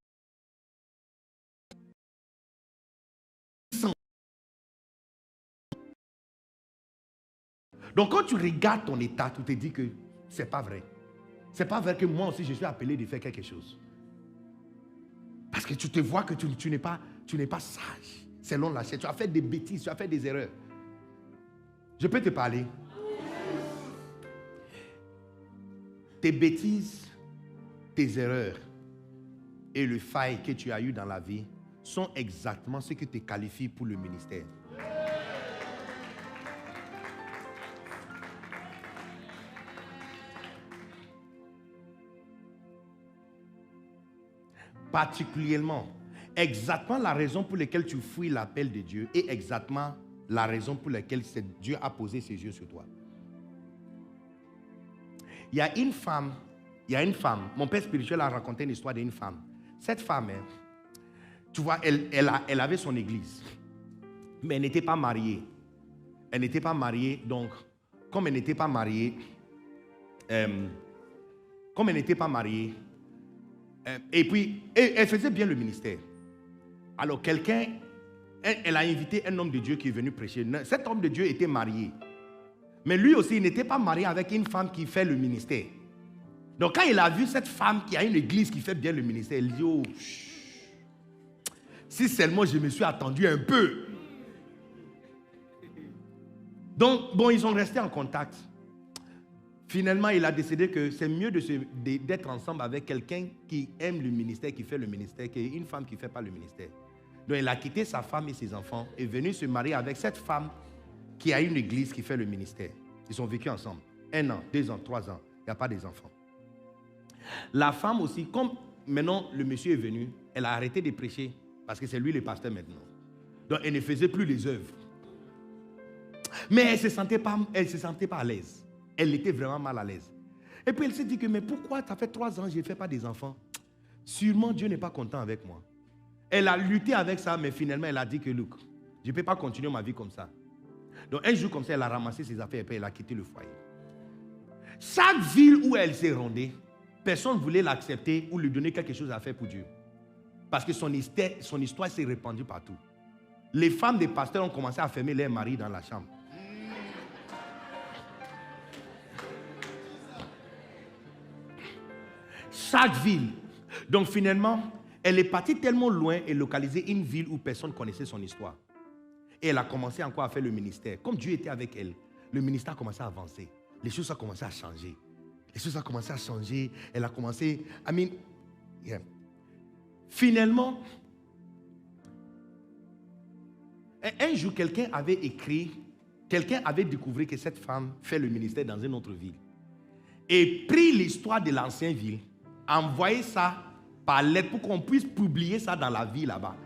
Speaker 2: Donc quand tu regardes ton état, tu te dis que c'est pas vrai. c'est pas vrai que moi aussi je suis appelé de faire quelque chose. Parce que tu te vois que tu n'es pas sage. Selon la chair, tu as fait des bêtises, tu as fait des erreurs. Je peux te parler. Tes bêtises, tes erreurs et le faille que tu as eu dans la vie sont exactement ce qui te qualifie pour le ministère. Particulièrement, exactement la raison pour laquelle tu fuis l'appel de Dieu et exactement la raison pour laquelle Dieu a posé ses yeux sur toi. Il y a une femme, mon père spirituel a raconté une histoire d'une femme. Cette femme, tu vois, elle avait son église, mais elle n'était pas mariée. Elle n'était pas mariée, donc, comme elle n'était pas mariée, et puis, elle faisait bien le ministère. Alors, elle a invité un homme de Dieu qui est venu prêcher. Cet homme de Dieu était marié. Mais lui aussi, il n'était pas marié avec une femme qui fait le ministère. Donc, quand il a vu cette femme qui a une église qui fait bien le ministère, il dit, oh, si seulement je me suis attendu un peu. Donc, bon, ils sont restés en contact. Finalement, il a décidé que c'est mieux d'être ensemble avec quelqu'un qui aime le ministère, qui fait le ministère, qu'une femme qui ne fait pas le ministère. Donc, il a quitté sa femme et ses enfants et est venu se marier avec cette femme qui a une église qui fait le ministère. Ils ont vécu ensemble. 1 an, 2 ans, 3 ans. Il n'y a pas des enfants. La femme aussi, comme maintenant le monsieur est venu, elle a arrêté de prêcher parce que c'est lui le pasteur maintenant. Donc, elle ne faisait plus les œuvres. Mais elle ne se sentait pas à l'aise. Elle était vraiment mal à l'aise. Et puis elle s'est dit que, mais pourquoi ça fait 3 ans que je ne fais pas des enfants? Sûrement Dieu n'est pas content avec moi. Elle a lutté avec ça, mais finalement elle a dit que, look, je ne peux pas continuer ma vie comme ça. Donc un jour comme ça, elle a ramassé ses affaires et puis elle a quitté le foyer. Chaque ville où elle s'est rendue, personne ne voulait l'accepter ou lui donner quelque chose à faire pour Dieu. Parce que son histoire s'est répandue partout. Les femmes des pasteurs ont commencé à fermer leurs maris dans la chambre. Chaque ville. Donc finalement, elle est partie tellement loin et localisée une ville où personne ne connaissait son histoire. Et elle a commencé encore à faire le ministère. Comme Dieu était avec elle, le ministère a commencé à avancer. Les choses ont commencé à changer. Elle a commencé... Finalement, un jour, quelqu'un avait découvert que cette femme fait le ministère dans une autre ville. Et pris l'histoire de l'ancienne ville, envoyé ça par lettre pour qu'on puisse publier ça dans la ville là-bas.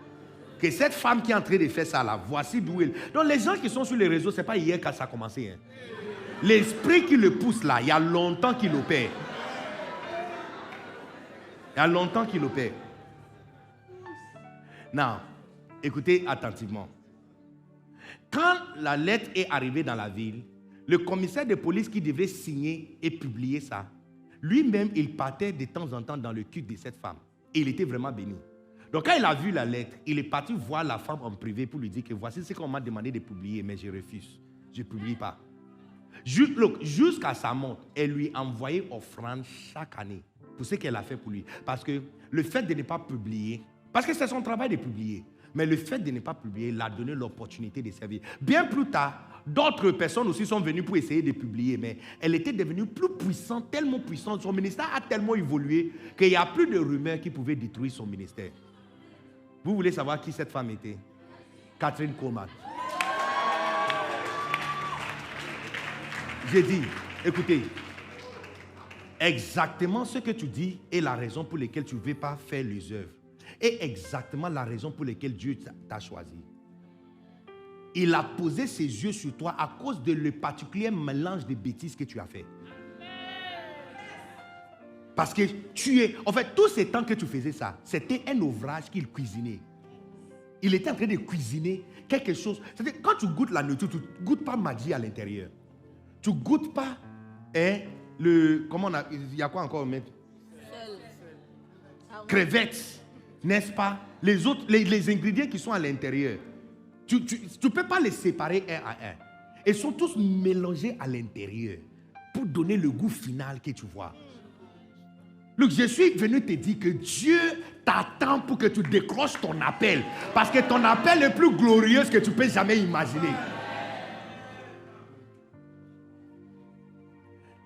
Speaker 2: Que cette femme qui est en train de faire ça là, voici d'où elle... Donc les gens qui sont sur les réseaux, ce n'est pas hier que ça a commencé. Hein. L'esprit qui le pousse là, il y a longtemps qu'il opère. Non, écoutez attentivement. Quand la lettre est arrivée dans la ville, le commissaire de police qui devait signer et publier ça, lui-même, il partait de temps en temps dans le culte de cette femme. Et il était vraiment béni. Donc quand il a vu la lettre, il est parti voir la femme en privé pour lui dire que voici ce qu'on m'a demandé de publier, mais je refuse. Je ne publie pas. Jusqu'à sa mort, elle lui envoyait offrande chaque année pour ce qu'elle a fait pour lui. Parce que le fait de ne pas publier, parce que c'est son travail de publier, mais le fait de ne pas publier l'a donné l'opportunité de servir. Bien plus tard, d'autres personnes aussi sont venues pour essayer de publier, mais elle était devenue plus puissante, tellement puissante. Son ministère a tellement évolué qu'il n'y a plus de rumeurs qui pouvaient détruire son ministère. Vous voulez savoir qui cette femme était? Catherine Coleman. J'ai dit, écoutez, exactement ce que tu dis est la raison pour laquelle tu ne veux pas faire les œuvres. Et exactement la raison pour laquelle Dieu t'a choisi. Il a posé ses yeux sur toi à cause de le particulier mélange de bêtises que tu as fait. Parce que en fait, tous ces temps que tu faisais ça, c'était un ouvrage qu'il cuisinait. Il était en train de cuisiner quelque chose. C'est-à-dire, quand tu goûtes la nourriture, tu ne goûtes pas magie à l'intérieur. Tu ne goûtes pas, il y a quoi encore, maître? Crevettes, n'est-ce pas? Les autres, les ingrédients qui sont à l'intérieur. Tu ne peux pas les séparer un à un. Ils sont tous mélangés à l'intérieur pour donner le goût final que tu vois. Look, je suis venu te dire que Dieu t'attend pour que tu décroches ton appel. Parce que ton appel est plus glorieux que tu peux jamais imaginer.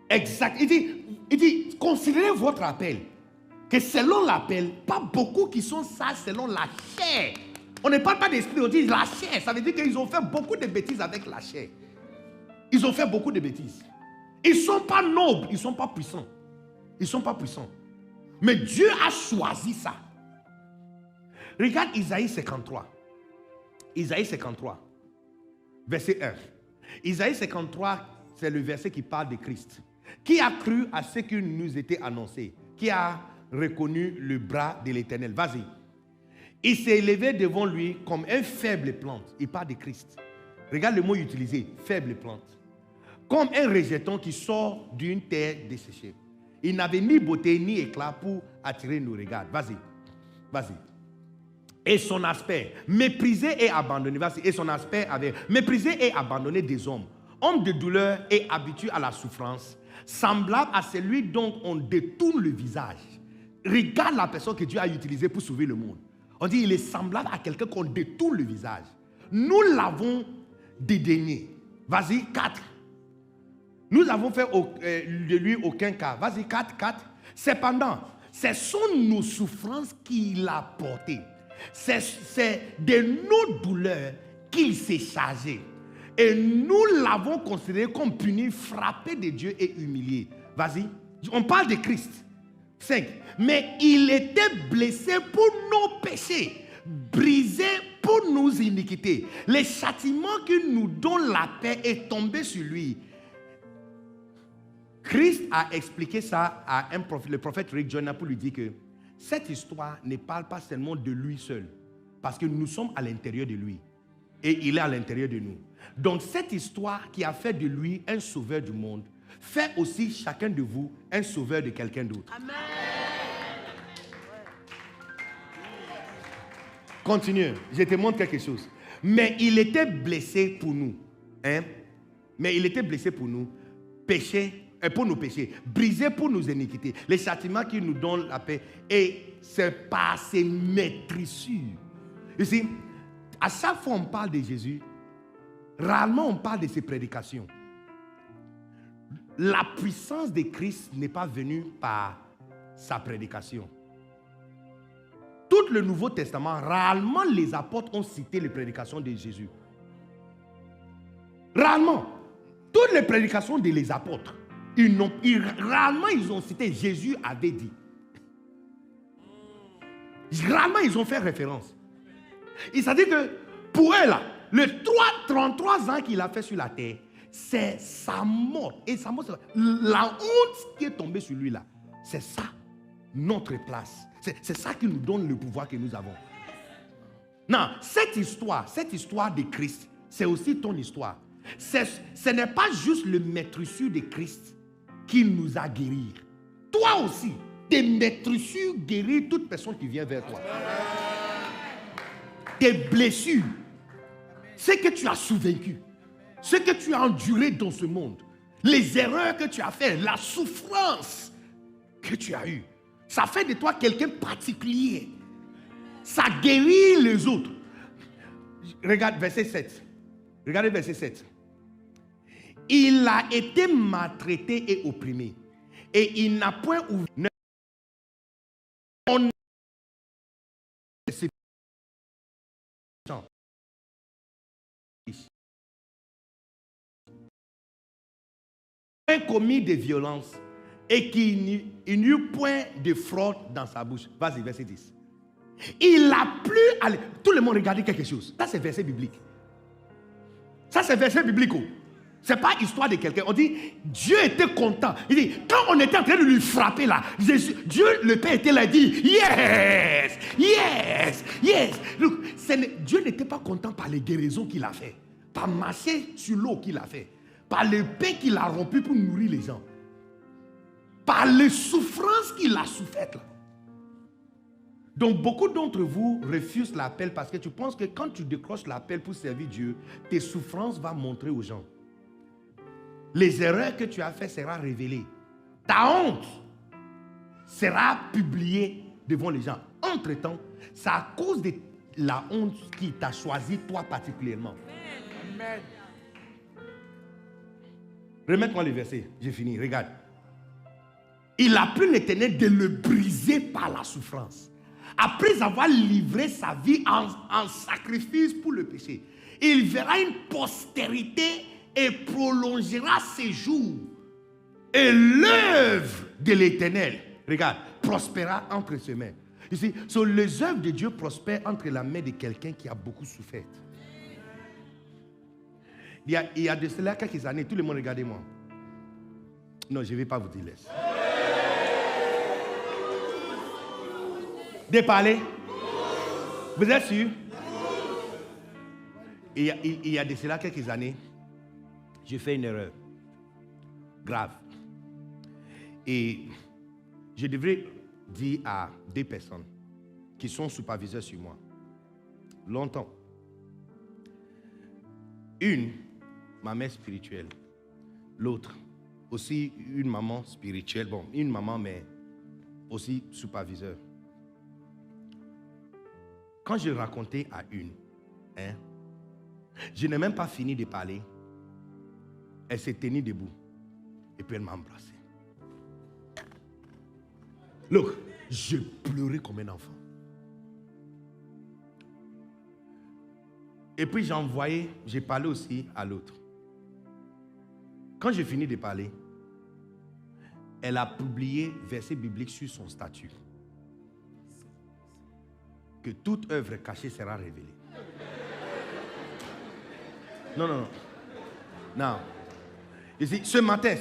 Speaker 2: Exact. Il dit, considérez votre appel. Que selon l'appel, pas beaucoup qui sont sages selon la chair. On ne parle pas d'esprit, on dit la chair. Ça veut dire qu'ils ont fait beaucoup de bêtises avec la chair. Ils ont fait beaucoup de bêtises. Ils ne sont pas nobles, ils ne sont pas puissants. Ils ne sont pas puissants. Mais Dieu a choisi ça. Regarde Isaïe 53. Isaïe 53, verset 1. Isaïe 53, c'est le verset qui parle de Christ. Qui a cru à ce qui nous était annoncé? Qui a reconnu le bras de l'Éternel? Vas-y. Il s'est élevé devant lui comme un faible plante. Il parle de Christ. Regarde le mot utilisé, faible plante. Comme un rejeton qui sort d'une terre desséchée. Il n'avait ni beauté ni éclat pour attirer nos regards. Vas-y, vas-y. Et son aspect, méprisé et abandonné. Vas-y. Et son aspect avait méprisé et abandonné des hommes. Homme de douleur et habitué à la souffrance. Semblable à celui dont on détourne le visage. Regarde la personne que Dieu a utilisée pour sauver le monde. On dit il est semblable à quelqu'un qu'on détourne le visage. Nous l'avons dédaigné. Vas-y, 4. Nous avons fait de lui aucun cas. Vas-y, 4. Cependant, ce sont nos souffrances qu'il a portées. C'est de nos douleurs qu'il s'est chargé. Et nous l'avons considéré comme puni, frappé de Dieu et humilié. Vas-y. On parle de Christ. 5. Mais il était blessé pour nos péchés, brisé pour nos iniquités. Le châtiment qui nous donne la paix est tombé sur lui. Christ a expliqué ça à le prophète Rick Joyner pour lui dire que cette histoire ne parle pas seulement de lui seul, parce que nous sommes à l'intérieur de lui et il est à l'intérieur de nous. Donc cette histoire qui a fait de lui un sauveur du monde fait aussi chacun de vous un sauveur de quelqu'un d'autre. Amen. Continue, je te montre quelque chose. Mais il était blessé pour nous. Hein? Mais il était blessé pour nous. Pour nos péchés. Brisé pour nos iniquités. Les châtiments qui nous donnent la paix. Et c'est par ses maîtrissures. Ici, à chaque fois on parle de Jésus, rarement on parle de ses prédications. La puissance de Christ n'est pas venue par sa prédication. Tout le Nouveau Testament, rarement les apôtres ont cité les prédications de Jésus. Rarement. Toutes les prédications des apôtres, rarement ils ont cité Jésus avait dit. Rarement ils ont fait référence. Il s'est dit que pour eux là, le 33 ans qu'il a fait sur la terre, c'est sa mort. Et sa mort, la honte qui est tombée sur lui là, c'est ça, notre place. C'est ça qui nous donne le pouvoir que nous avons. Non, cette histoire de Christ, c'est aussi ton histoire. Ce n'est pas juste le maîtrissure de Christ qui nous a guéris. Toi aussi, tes maîtrissures guéris toute personne qui vient vers toi. Tes blessures, ce que tu as survécu, ce que tu as enduré dans ce monde, les erreurs que tu as faites, la souffrance que tu as eue, ça fait de toi quelqu'un de particulier. Ça guérit les autres. Regarde verset 7. Regardez verset 7. Il a été maltraité et opprimé. Et il n'a point ouvert. On a commis de violence et qu'il n'y eut point de fraude dans sa bouche. Vas-y, verset 10. Il a plu à... Tout le monde regardait quelque chose. Ça, c'est verset biblique. Ça, c'est verset biblique. Ce n'est pas histoire de quelqu'un. On dit, Dieu était content. Il dit, quand on était en train de lui frapper là, Dieu, le Père était là, il dit, yes, yes, yes. Look, Dieu n'était pas content par les guérisons qu'il a fait, par marcher sur l'eau qu'il a fait, par le pain qu'il a rompu pour nourrir les gens, par les souffrances qu'il a souffert là. Donc beaucoup d'entre vous refusent l'appel parce que tu penses que quand tu décroches l'appel pour servir Dieu, tes souffrances vont montrer aux gens. Les erreurs que tu as faites seront révélées. Ta honte sera publié devant les gens. Entre-temps, c'est à cause de la honte qui t'a choisi toi particulièrement. Amen. Remets-moi le verset, j'ai fini, regarde. Il a plu l'Éternel de le briser par la souffrance. Après avoir livré sa vie en sacrifice pour le péché, il verra une postérité et prolongera ses jours. Et l'œuvre de l'Éternel, regarde, prospérera entre ses mains. Ici, les œuvres de Dieu prospèrent entre la main de quelqu'un qui a beaucoup souffert. Il y a de cela quelques années, tout le monde regardez-moi. Non, je ne vais pas vous dire laisse. De parler? Vous êtes sûr? Il y a de cela quelques années, j'ai fait une erreur grave. Et je devrais dire à deux personnes qui sont superviseurs sur moi, longtemps. Une, ma mère spirituelle. L'autre, aussi une maman spirituelle. Bon, une maman, mais aussi superviseur. Quand je racontais à une, je n'ai même pas fini de parler. Elle s'est tenue debout. Et puis elle m'a embrassé. Look, je pleurais comme un enfant. Et puis j'ai parlé aussi à l'autre. Quand j'ai fini de parler, elle a publié verset biblique sur son statut. Que toute œuvre cachée sera révélée. Non. Ici, ce matin,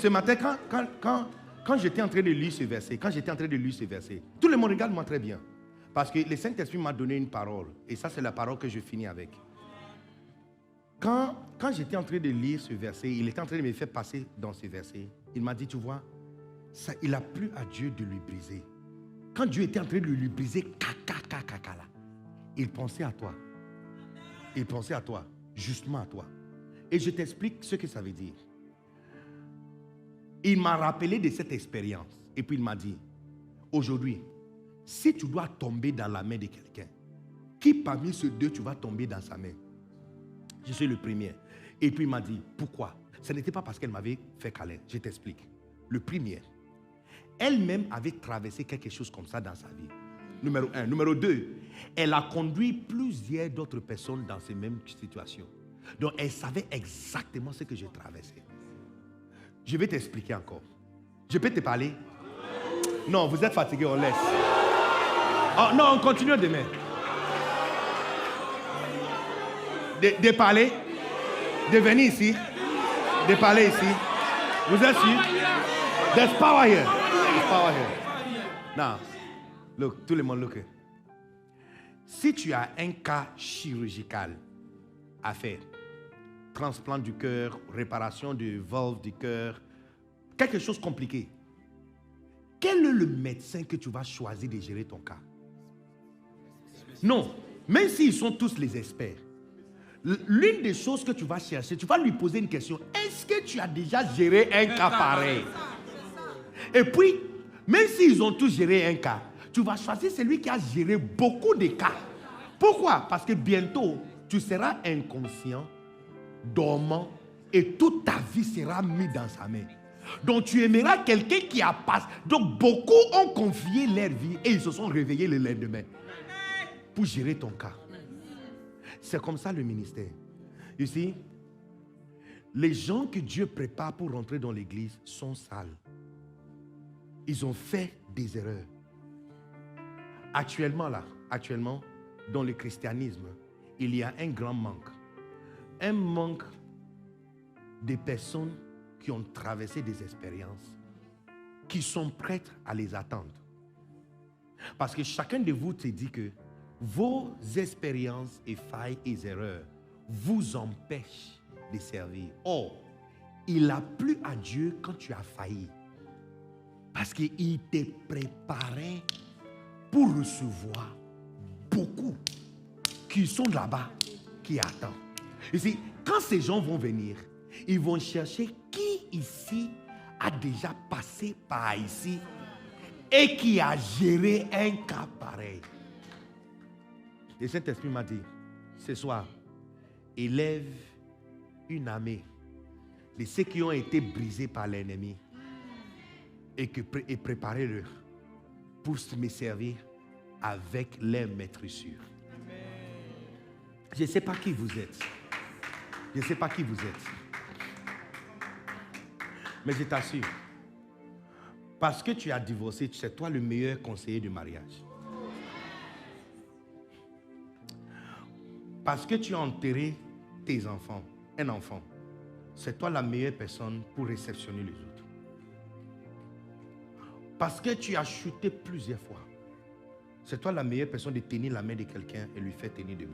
Speaker 2: quand j'étais en train de lire ce verset, tout le monde regarde moi très bien. Parce que le Saint-Esprit m'a donné une parole. Et ça, c'est la parole que je finis avec. Quand j'étais en train de lire ce verset, il était en train de me faire passer dans ce verset. Il m'a dit, tu vois, ça, il a plu à Dieu de lui briser. Quand Dieu était en train de lui briser, là, il pensait à toi. Il pensait à toi, justement à toi. Et je t'explique ce que ça veut dire. Il m'a rappelé de cette expérience. Et puis il m'a dit, aujourd'hui, si tu dois tomber dans la main de quelqu'un, qui parmi ces deux tu vas tomber dans sa main? Je suis le premier. Et puis il m'a dit, pourquoi? Ce n'était pas parce qu'elle m'avait fait câlin. Je t'explique. Le premier, elle-même avait traversé quelque chose comme ça dans sa vie. Numéro 1. Numéro 2, elle a conduit plusieurs d'autres personnes dans ces mêmes situations. Donc elle savait exactement ce que j'ai traversé. Je vais t'expliquer encore. Je peux te parler? Non, vous êtes fatigué, on laisse. Oh, non, on continue demain. De parler? De venir ici? De parler ici? Vous êtes sûr? There's power here. There's power here. Now, look, tout le monde, look. Si tu as un cas chirurgical à faire, transplant du cœur, réparation de valve du cœur, quelque chose de compliqué, quel est le médecin que tu vas choisir de gérer ton cas? Non, même s'ils sont tous les experts, l'une des choses que tu vas chercher, tu vas lui poser une question. Est-ce que tu as déjà géré un cas pareil? Et puis, même s'ils ont tous géré un cas, tu vas choisir celui qui a géré beaucoup de cas. Pourquoi? Parce que bientôt, tu seras inconscient, dormant, et toute ta vie sera mise dans sa main. Donc tu aimeras quelqu'un qui a passé. Donc beaucoup ont confié leur vie et ils se sont réveillés le lendemain pour gérer ton cas. C'est comme ça le ministère. Ici, les gens que Dieu prépare pour rentrer dans l'église sont sales. Ils ont fait des erreurs. Actuellement, dans le christianisme, il y a un grand manque. Un manque de personnes qui ont traversé des expériences, qui sont prêtes à les attendre. Parce que chacun de vous te dit que vos expériences et failles et erreurs vous empêchent de servir. Or, il a plu à Dieu quand tu as failli. Parce qu'il te préparait pour recevoir beaucoup qui sont là-bas, qui attendent. Ici, quand ces gens vont venir, ils vont chercher qui ici a déjà passé par ici et qui a géré un cas pareil. Et cet esprit m'a dit, ce soir, élève une armée de ceux qui ont été brisés par l'ennemi et préparez-le pour me servir avec les maîtrissures. Je ne sais pas qui vous êtes. Je ne sais pas qui vous êtes. Mais je t'assure, parce que tu as divorcé, c'est toi le meilleur conseiller du mariage. Parce que tu as enterré tes enfants, un enfant, c'est toi la meilleure personne pour réceptionner les autres. Parce que tu as chuté plusieurs fois, c'est toi la meilleure personne de tenir la main de quelqu'un et lui faire tenir debout.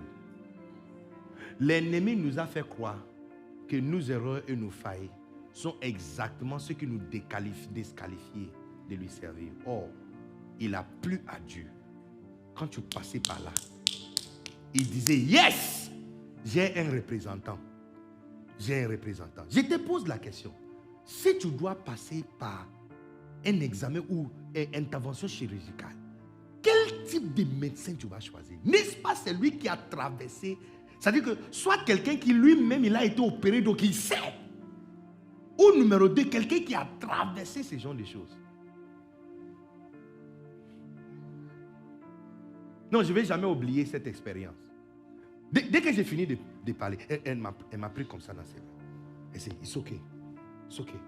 Speaker 2: L'ennemi nous a fait croire que nos erreurs et nos failles sont exactement ce qui nous disqualifient de lui servir. Or, il a plu à Dieu. Quand tu passais par là, il disait, yes, j'ai un représentant. J'ai un représentant. Je te pose la question. Si tu dois passer par un examen ou une intervention chirurgicale, quel type de médecin tu vas choisir? N'est-ce pas celui qui a traversé? C'est-à-dire que soit quelqu'un qui lui-même il a été opéré, donc il sait. Ou numéro 2, quelqu'un qui a traversé ce genre de choses. Non, je ne vais jamais oublier cette expérience. Dès que j'ai fini de parler, elle m'a pris comme ça dans ses bras. Elle s'est dit, it's okay. It's okay.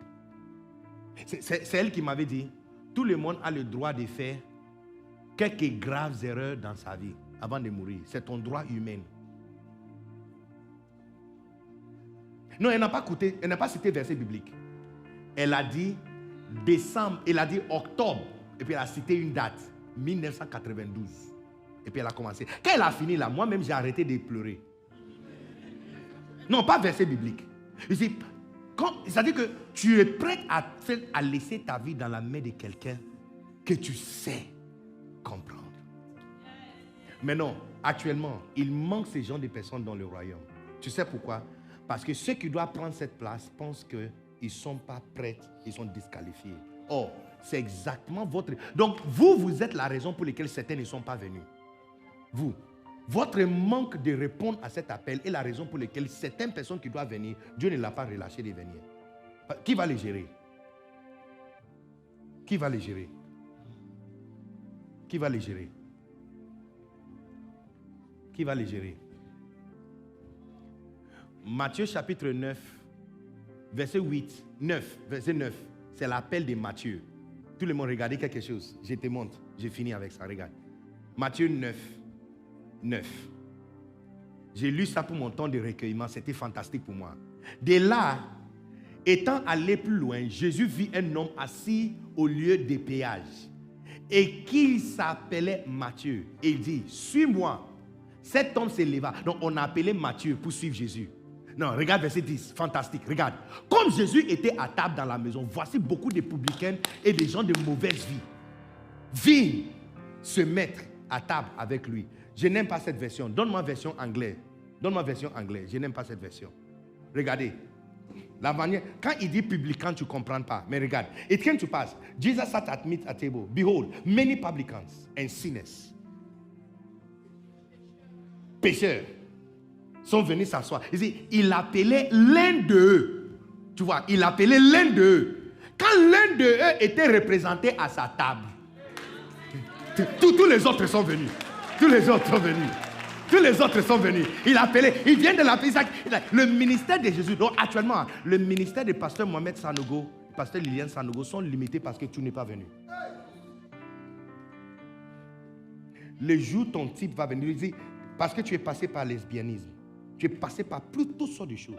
Speaker 2: C'est elle qui m'avait dit, tout le monde a le droit de faire quelques graves erreurs dans sa vie avant de mourir. C'est ton droit humain. Non, elle n'a pas cité verset biblique. Elle a dit décembre, elle a dit octobre, et puis elle a cité une date, 1992. Et puis elle a commencé. Quand elle a fini là, moi-même j'ai arrêté de pleurer. Non, pas verset biblique. C'est-à-dire que tu es prêt à laisser ta vie dans la main de quelqu'un que tu sais comprendre. Mais non, actuellement, il manque ce genre de personnes dans le royaume. Tu sais pourquoi? Parce que ceux qui doivent prendre cette place pensent qu'ils ne sont pas prêts, ils sont disqualifiés. Or, c'est exactement votre... Donc, vous êtes la raison pour laquelle certains ne sont pas venus. Vous. Votre manque de répondre à cet appel est la raison pour laquelle certaines personnes qui doivent venir, Dieu ne l'a pas relâché de venir. Qui va les gérer? Qui va les gérer? Qui va les gérer? Qui va les gérer? Matthieu chapitre 9, verset 8, 9, verset 9, c'est l'appel de Matthieu. Tout le monde regardez quelque chose. Je te montre. J'ai fini avec ça. Regarde. Matthieu 9, 9. J'ai lu ça pour mon temps de recueillement. C'était fantastique pour moi. De là, étant allé plus loin, Jésus vit un homme assis au lieu des péages et qui s'appelait Matthieu. Et il dit, suis-moi. Cet homme se leva. Donc on a appelé Matthieu pour suivre Jésus. Non, regarde verset 10, fantastique, regarde. Comme Jésus était à table dans la maison, voici beaucoup de publicains et des gens de mauvaise vie viennent se mettre à table avec lui. Je n'aime pas cette version. Donne-moi version anglaise. Donne-moi version anglaise. Je n'aime pas cette version. Regardez. La manière, quand il dit publicain, tu ne comprends pas. Mais regarde. It came to pass. Jesus sat at meat at table. Behold, many publicans and sinners. Pécheurs sont venus s'asseoir. Il appelait l'un d'eux. Tu vois, il appelait l'un d'eux. Quand l'un d'eux était représenté à sa table, tous les autres sont venus. Tous les autres sont venus. Tous les autres sont venus. Il appelait, il vient de l'appeler. Le ministère de Jésus, donc actuellement, le ministère de pasteur Mohamed Sanogo, pasteur Liliane Sanogo sont limités parce que tu n'es pas venu. Le jour ton type va venir, il dit, parce que tu es passé par lesbianisme, tu es passé par toutes sortes de choses.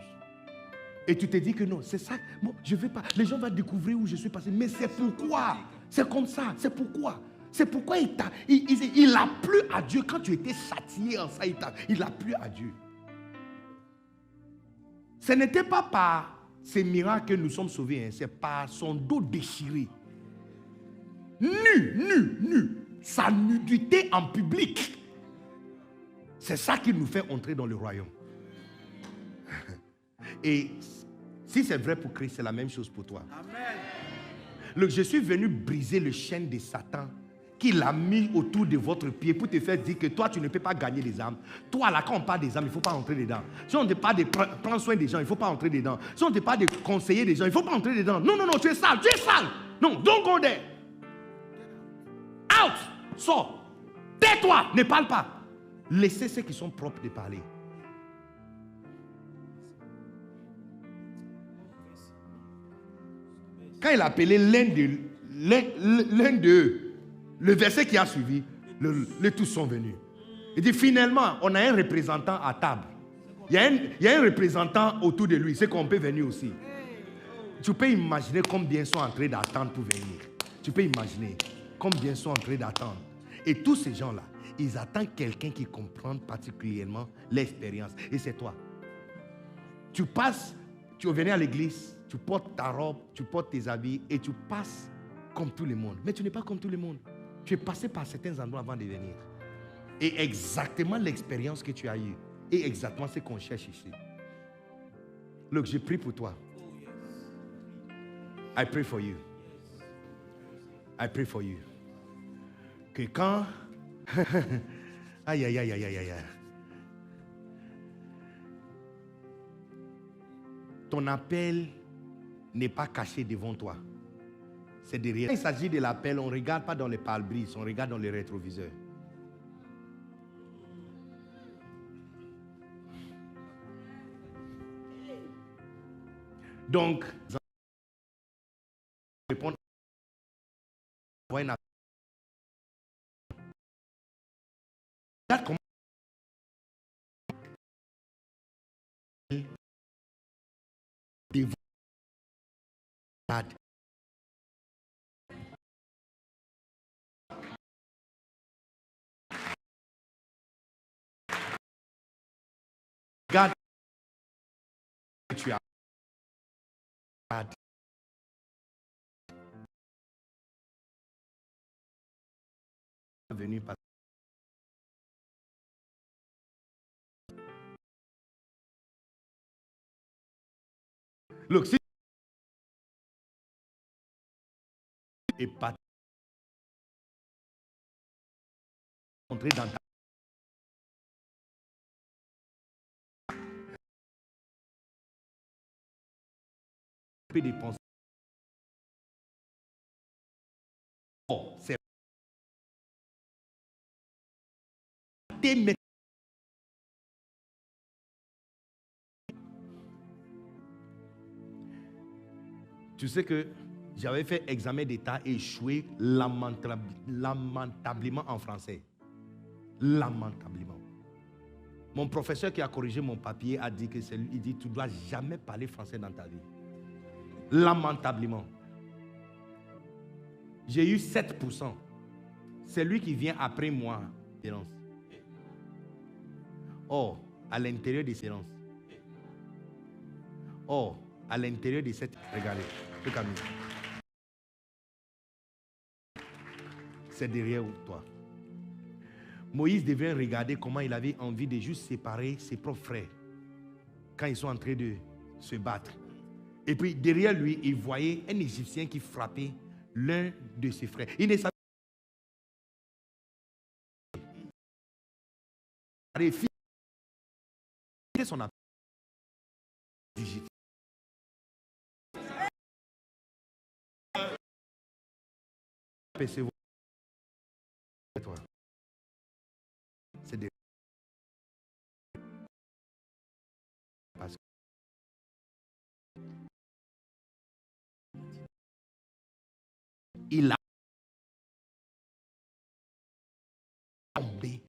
Speaker 2: Et tu te dis que non, c'est ça. Bon, je ne vais pas. Les gens vont découvrir où je suis passé. Mais c'est pourquoi. C'est comme ça. C'est pourquoi. C'est pourquoi il a plu à Dieu quand tu étais châtié en ça. Il a plu à Dieu. Ce n'était pas par ces miracles que nous sommes sauvés. Hein, c'est par son dos déchiré. Nu. Sa nudité en public. C'est ça qui nous fait entrer dans le royaume. Et si c'est vrai pour Christ, c'est la même chose pour toi. Amen. Je suis venu briser le chaîne de Satan qu'il a mis autour de votre pied pour te faire dire que toi, tu ne peux pas gagner des âmes. Toi, là, quand on parle des âmes, il ne faut pas entrer dedans. Si on te parle de prendre soin des gens, il ne faut pas entrer dedans. Si on te parle de conseiller des gens, il ne faut pas entrer dedans. Non, non, non, tu es sale, tu es sale. Non, don't go there. Out, sors. Tais-toi, ne parle pas. Laissez ceux qui sont propres de parler. Quand il a appelé l'un d'eux, le verset qui a suivi, les tous sont venus. Il dit finalement, on a un représentant à table. Il y a un représentant autour de lui, c'est qu'on peut venir aussi. Tu peux imaginer combien sont en train d'attendre pour venir. Tu peux imaginer combien sont en train d'attendre. Et tous ces gens-là, ils attendent quelqu'un qui comprend particulièrement l'expérience. Et c'est toi. Tu passes, tu viens à l'église, tu portes ta robe, tu portes tes habits et tu passes comme tout le monde. Mais tu n'es pas comme tout le monde. Tu es passé par certains endroits avant de venir. Et exactement l'expérience que tu as eue. Et exactement ce qu'on cherche ici. Look, je prie pour toi. I pray for you. I pray for you. Que quand... aïe, aïe, aïe, aïe, aïe, aïe. Ton appel n'est pas caché devant toi. C'est derrière. Quand il s'agit de l'appel, on ne regarde pas dans les pare-brises, on regarde dans les rétroviseurs. Donc, répondre à une appel. Regarde comment devant regarde que tu as venu par look, si et pas entrer dans ta peu de pensées. Oh, c'est tu sais que j'avais fait examen d'état et échoué lamentablement en français. Lamentablement. Mon professeur qui a corrigé mon papier a dit que c'est lui. Il dit tu ne dois jamais parler français dans ta vie. Lamentablement. J'ai eu 7%. C'est lui qui vient après moi. Oh, à l'intérieur des séances. Oh, à l'intérieur de cette... Regardez, le camion. C'est derrière toi. Moïse devait regarder comment il avait envie de juste séparer ses propres frères quand ils sont en train de se battre. Et puis derrière lui, il voyait un Égyptien qui frappait l'un de ses frères. Il ne savait pas son appel. C'est des... Parce que il a tombé.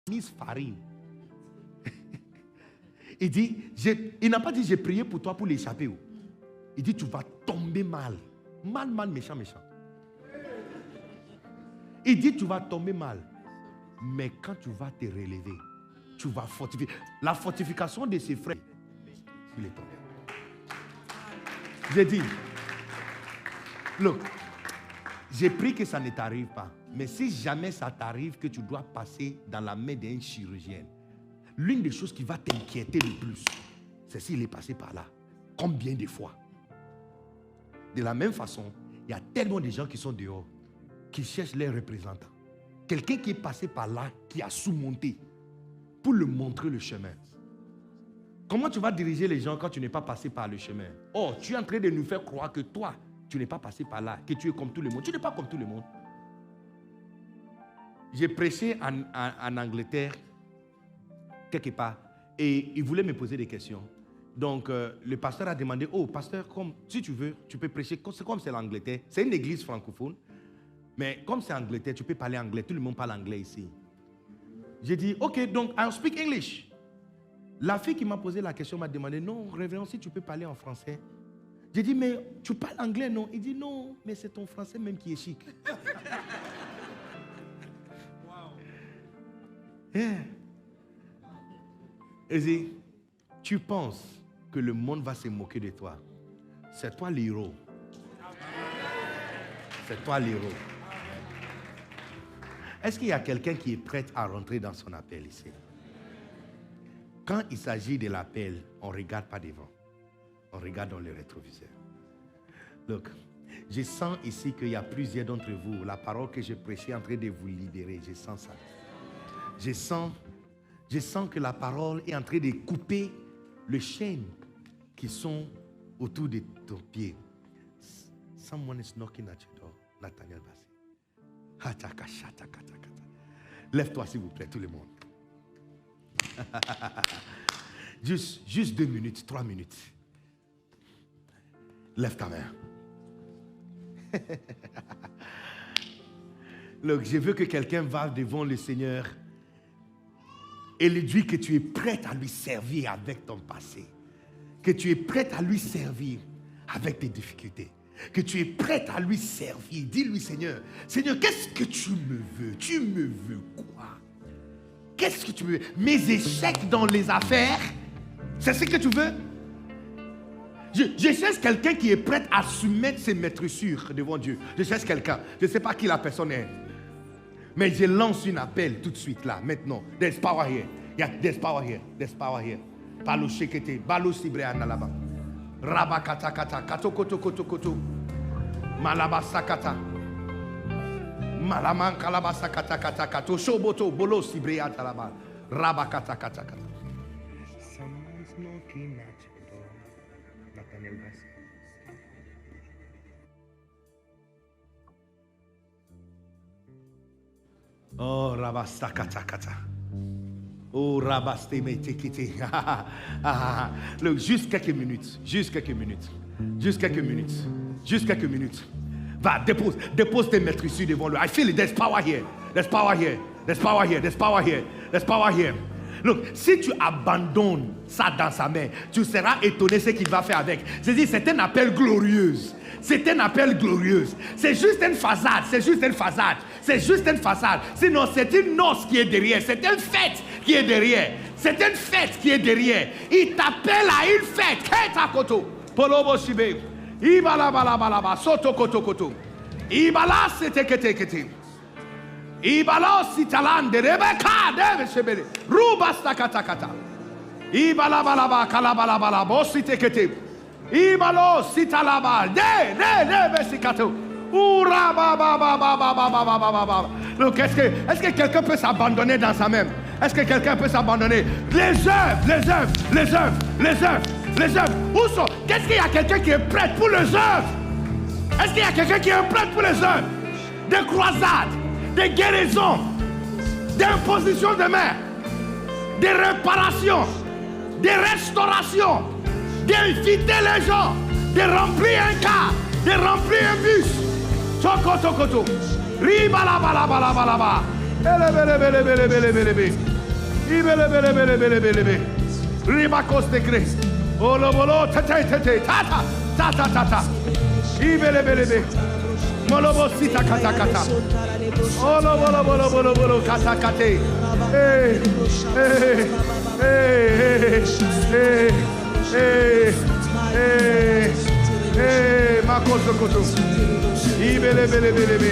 Speaker 2: Mise farine. Il dit, il n'a pas dit j'ai prié pour toi pour l'échapper. Il dit tu vas tomber mal. Mal, mal, méchant, méchant. Il dit tu vas tomber mal. Mais quand tu vas te relever, tu vas fortifier. La fortification de ses frères, il est tombé. J'ai dit, look, j'ai pris que ça ne t'arrive pas. Mais si jamais ça t'arrive que tu dois passer dans la main d'un chirurgien, l'une des choses qui va t'inquiéter le plus, c'est s'il est passé par là. Combien de fois? De la même façon, il y a tellement de gens qui sont dehors, qui cherchent leurs représentants. Quelqu'un qui est passé par là, qui a surmonté, pour leur montrer le chemin. Comment tu vas diriger les gens quand tu n'es pas passé par le chemin? Oh, tu es en train de nous faire croire que toi, tu n'es pas passé par là, que tu es comme tout le monde. Tu n'es pas comme tout le monde. J'ai prêché en Angleterre, quelque part, et il voulait me poser des questions. Donc, le pasteur a demandé, oh, pasteur, si tu veux, tu peux prêcher, c'est comme c'est l'Angleterre. C'est une église francophone, mais comme c'est Angleterre, tu peux parler anglais. Tout le monde parle anglais ici. J'ai dit, ok, donc, I'll speak English. La fille qui m'a posé la question m'a demandé, non, révérend, si tu peux parler en français. J'ai dit, mais tu parles anglais, non? Il dit, non, mais c'est ton français même qui est chic. Yeah. Il dit, tu penses que le monde va se moquer de toi. C'est toi l'héros. C'est toi l'héros. Est-ce qu'il y a quelqu'un qui est prêt à rentrer dans son appel ici? Quand il s'agit de l'appel, on ne regarde pas devant. On regarde dans le rétroviseur. Look, je sens ici qu'il y a plusieurs d'entre vous, la parole que j'ai prêchée est en train de vous libérer. Je sens ça. Je sens que la parole est en train de couper les chaînes qui sont autour de ton pied. Someone is knocking at your door. Nathaniel Bassi. Lève-toi s'il vous plaît, tout le monde. Juste 2 minutes, 3 minutes. Lève ta main. Look, je veux que quelqu'un va devant le Seigneur et lui dire que tu es prêt à lui servir avec ton passé. Que tu es prêt à lui servir avec tes difficultés. Que tu es prêt à lui servir. Dis-lui, Seigneur, qu'est-ce que tu me veux? Tu me veux quoi? Qu'est-ce que tu veux? Mes échecs dans les affaires, c'est ce que tu veux? Je cherche quelqu'un qui est prêt à soumettre ses maîtressures devant Dieu. Je cherche quelqu'un. Je ne sais pas qui la personne est. Mais je lance un appel tout de suite là, maintenant. There's power here. Yeah, there's power here. There's power here. Palo shekete, balo sibreana laba. Rabakata kata, kato koto koto koto. Malaba sakata. Malaman kalaba sakata kata kato. Shoboto bolo sibreata laba. Rabakata kata kata. Someone's knocking at your door. Nathaniel Bassi. Oh, rabastakata. Oh, rabastemete. Look, juste quelques minutes. Va, dépose tes maîtrises devant lui. I feel it. There's power here. Look, si tu abandonnes ça dans sa main, tu seras étonné ce qu'il va faire avec. C'est-à-dire, c'est un appel glorieux. C'est juste une façade. Sinon, c'est une noce qui est derrière. C'est une fête qui est derrière. Il t'appelle à une fête. Keta koto. Polobo shibe. Ibala bala. Soto koto. Ibala sete kete. Ibala sitalande. Rebeka deve shebele. Ruba stakata. Ibala bala kalabala. Bosite kete. Ibalo sitalaba de besikato. Ura ba. Donc est-ce que quelqu'un peut s'abandonner dans sa main? Est-ce que quelqu'un peut s'abandonner? Les œuvres. Où sont? Qu'est-ce qu'il y a quelqu'un qui est prêt pour les œuvres? Est-ce qu'il y a quelqu'un qui est prêt pour les œuvres? Des croisades, des guérisons, des impositions de main, des réparations, des restaurations, d'inviter les gens, de remplir un car, de remplir un bus. Tokoto. Ribalabalabalaba. Elebelebelebelebelebe. Ibelebelebelebelebe. Ribakos de Christ. Olobolo tete. Tata. Ibelebelebe. Molobo sita kata. Olobolo kata. Makoso koto. Ibelebelebelebe.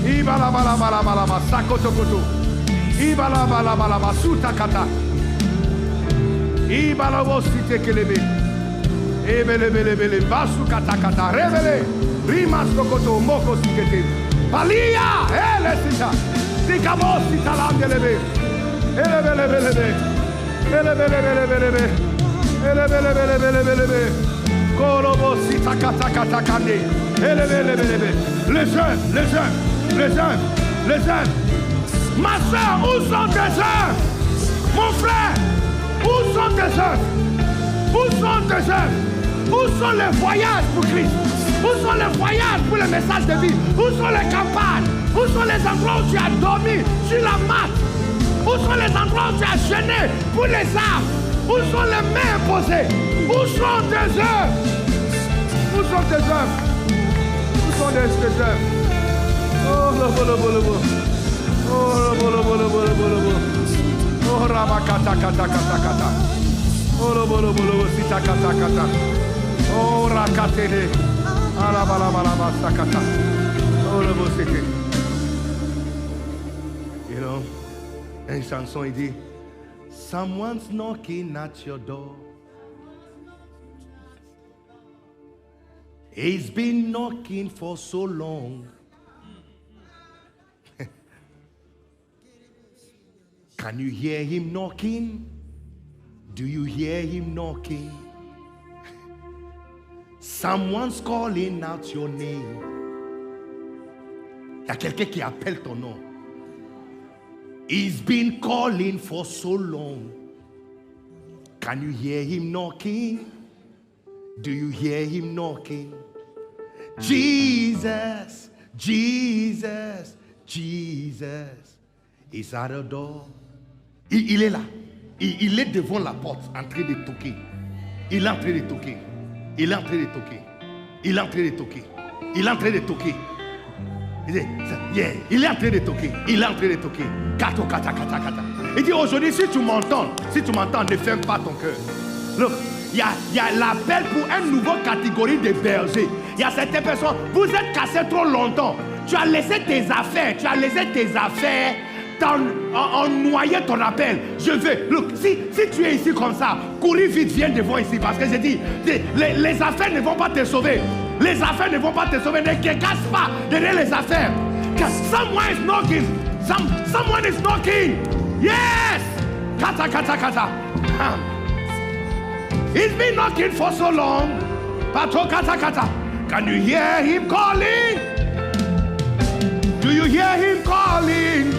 Speaker 2: Ibalabalaba sakoto koto. Ibalabalaba suta kata. Ibalabo site kelebe. Ebelebelebele. Basu katakata. Révélé. Rimas kokoto. Moko sikete. Palia. Ele sita. Dikamo sita landelebe. Elebelebelebe. Elebelebelebelebe. Elebelebelebelebe. Korobo sita katakata. Elebelebelebe. Les jeunes, les jeunes, les jeunes, les jeunes. Ma soeur, où sont tes soeurs? Mon frère, où sont tes soeurs? Où sont tes soeurs? Où sont les voyages pour Christ? Où sont les voyages pour le message de vie? Où sont les campagnes? Où sont les endroits où tu as dormi sur la mat? Où sont les endroits où tu as jeûné pour les armes? Où sont les mains posées? Où sont tes œuvres? Où sont tes œuvres? Où sont tes œuvres? Oh, le bolo. Oh, le bolo. Oh, rabakata kata. Oh, le bolo, sita kata. Oh, rakatele. Alabalabala sakata. Oh, le bolo, c'était. You know, une chanson, il dit, someone's knocking at your door. He's been knocking for so long. Can you hear him knocking? Do you hear him knocking? Someone's calling out your name. Il y a quelqu'un qui appelle ton nom. He's been calling for so long. Can you hear him knocking? Do you hear him knocking? Jesus, Jesus, Jesus is at the door. Il est là. Il est devant la porte en train de toquer. Il est en train de toquer. Il est en train de toquer. Il est en train de toquer. Il est en train de toquer. Il est en train de toquer. Il est en train de toquer. Kata. Il dit aujourd'hui, si tu m'entends, ne ferme pas ton cœur. Look, il y a l'appel pour une nouvelle catégorie de bergers. Il y a certaines personnes, vous êtes cassés trop longtemps. Tu as laissé tes affaires en noyer ton appel. Je veux, look, si tu es ici comme ça, courir vite, viens devant ici. Parce que j'ai dit, les affaires ne vont pas te sauver. Les affaires ne vont pas te sauver. Ne te casse pas derrière les affaires. Someone is knocking. Someone is knocking. Yes. Kata. He's been knocking for so long. Pato kata. Can you hear him calling? Do you hear him calling?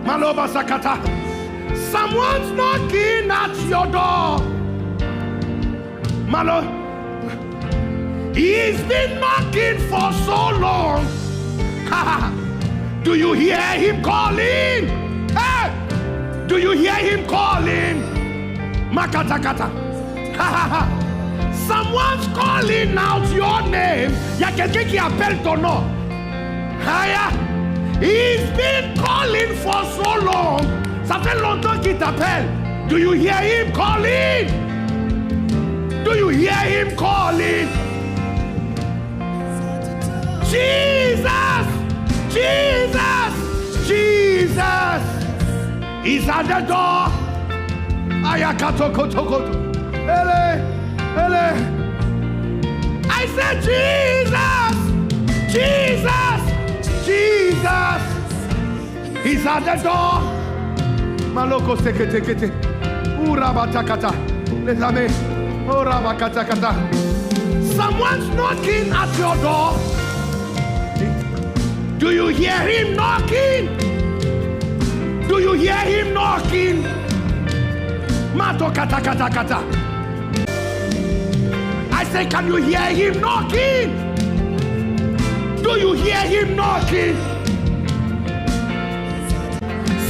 Speaker 2: Maloba sakata. Someone's knocking at your door. Malo. He's been knocking for so long. Do you hear him calling? Hey! Do you hear him calling? Makata. Someone's calling out your name. Il y a quelqu'un qui appelle ton nom. He's been calling for so long. Ça fait longtemps qu'il t'appelle. Do you hear him calling? Do you hear him calling? Jesus! He's at the door. Ayakato. Ele. I said Jesus! He's at the door. Maloko sekete. Urabatakata. Les amis. Urabakatakata. Someone's knocking at your door. Do you hear him knocking? Do you hear him knocking? Mato kata. I say, can you hear him knocking? Do you hear him knocking?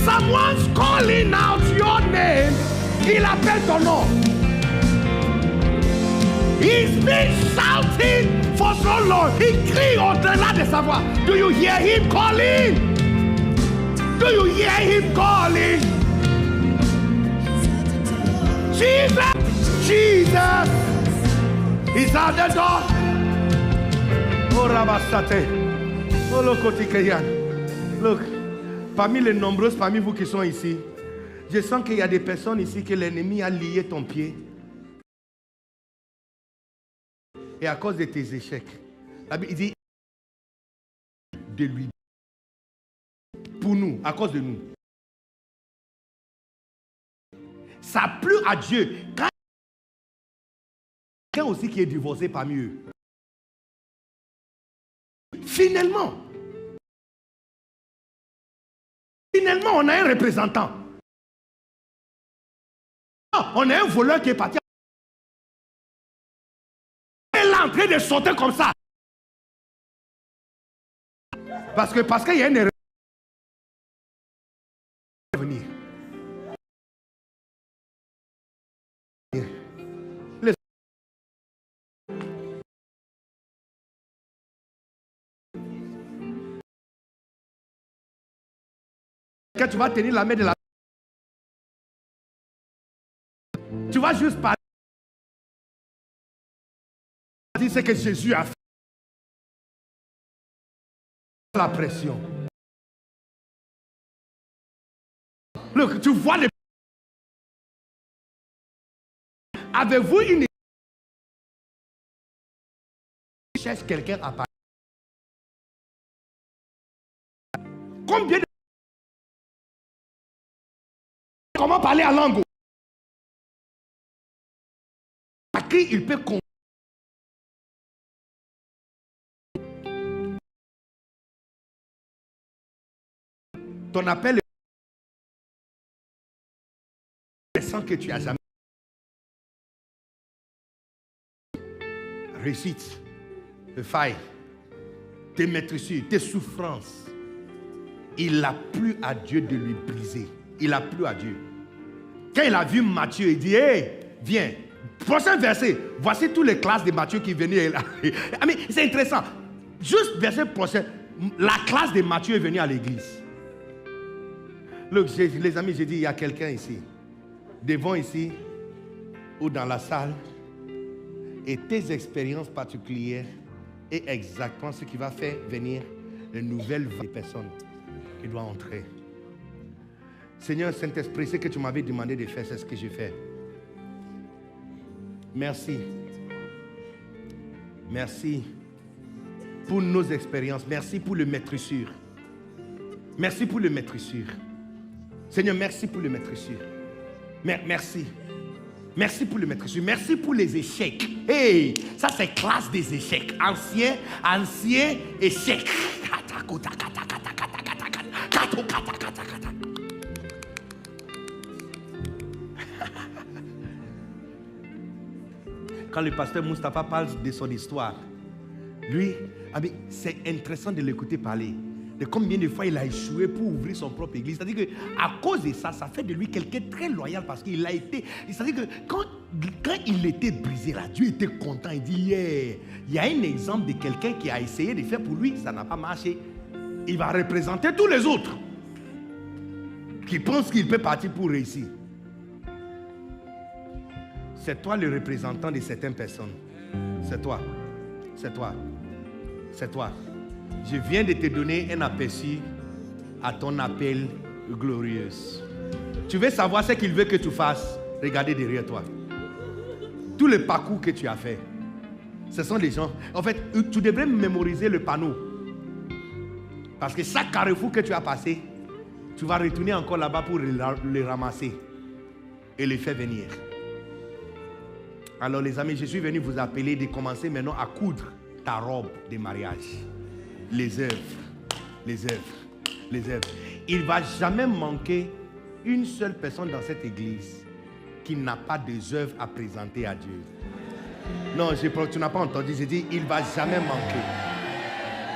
Speaker 2: Someone's calling out your name. Il appelle ton nom. He's been shouting for so long. Il crie au-delà de sa voix. Do you hear him calling? Do you hear him calling? Jesus! He's at the door. Oh, Rabasate. Oh, Lokotikeyan. Look, parmi les nombreuses parmi vous qui sont ici, Je sens qu'il y a des personnes ici que l'ennemi a lié ton pied. Et à cause de tes échecs, la Bible dit de lui. Pour nous, à cause de nous. Ça a plu à Dieu. Quand quelqu'un aussi qui est divorcé parmi eux. Finalement, on a un représentant. On a un voleur qui est parti. Elle est en train de sauter comme ça. Parce qu'il y a une erreur. Venir. Quand tu vas tenir la main de la... Tu vas juste parler. Dire ce que Jésus a fait. La pression. Look, tu vois les... Avez-vous une... Cherche quelqu'un à parler. Combien de... Comment parler à langue? À qui il peut comprendre? Ton appel est sans que tu as jamais réussite, faille, tes maîtrisures, tes souffrances. Il a plu à Dieu de lui briser. Il a plu à Dieu. Quand il a vu Matthieu, il dit, hey, viens. Prochain verset. Voici toutes les classes de Matthieu qui venaient. Mais c'est intéressant. Juste verset prochain. La classe de Matthieu est venue à l'église. Look, les amis, j'ai dit, il y a quelqu'un ici. Devant ici, ou dans la salle. Et tes expériences particulières est exactement ce qui va faire venir de nouvelles personnes qui doivent entrer. Seigneur Saint-Esprit, ce que tu m'avais demandé de faire, c'est ce que j'ai fait. Merci. Merci pour nos expériences. Merci pour le maîtrisure. Merci pour le maîtrisure. Seigneur, merci pour le maîtrisure. Merci. Merci pour le maîtrisure. Merci pour les échecs. Hey, ça c'est classe des échecs. Ancien échec. Quand le pasteur Moustapha parle de son histoire, lui, c'est intéressant de l'écouter parler. De combien de fois il a échoué pour ouvrir son propre église. C'est-à-dire qu'à cause de ça, ça fait de lui quelqu'un de très loyal parce qu'il a été... C'est-à-dire que quand il était brisé là, Dieu était content. Il dit, yeah, il y a un exemple de quelqu'un qui a essayé de faire pour lui, ça n'a pas marché. Il va représenter tous les autres qui pensent qu'il peut partir pour réussir. C'est toi le représentant de certaines personnes. C'est toi. C'est toi. C'est toi. Je viens de te donner un aperçu à ton appel glorieux. Tu veux savoir ce qu'il veut que tu fasses? Regardez derrière toi. Tout le parcours que tu as fait, ce sont des gens... En fait, tu devrais mémoriser le panneau. Parce que chaque carrefour que tu as passé, tu vas retourner encore là-bas pour le ramasser et le faire venir. Alors les amis, je suis venu vous appeler de commencer maintenant à coudre ta robe de mariage. Les œuvres, les œuvres, les œuvres. Il ne va jamais manquer une seule personne dans cette église qui n'a pas des œuvres à présenter à Dieu. Non, tu n'as pas entendu, j'ai dit, il ne va jamais manquer.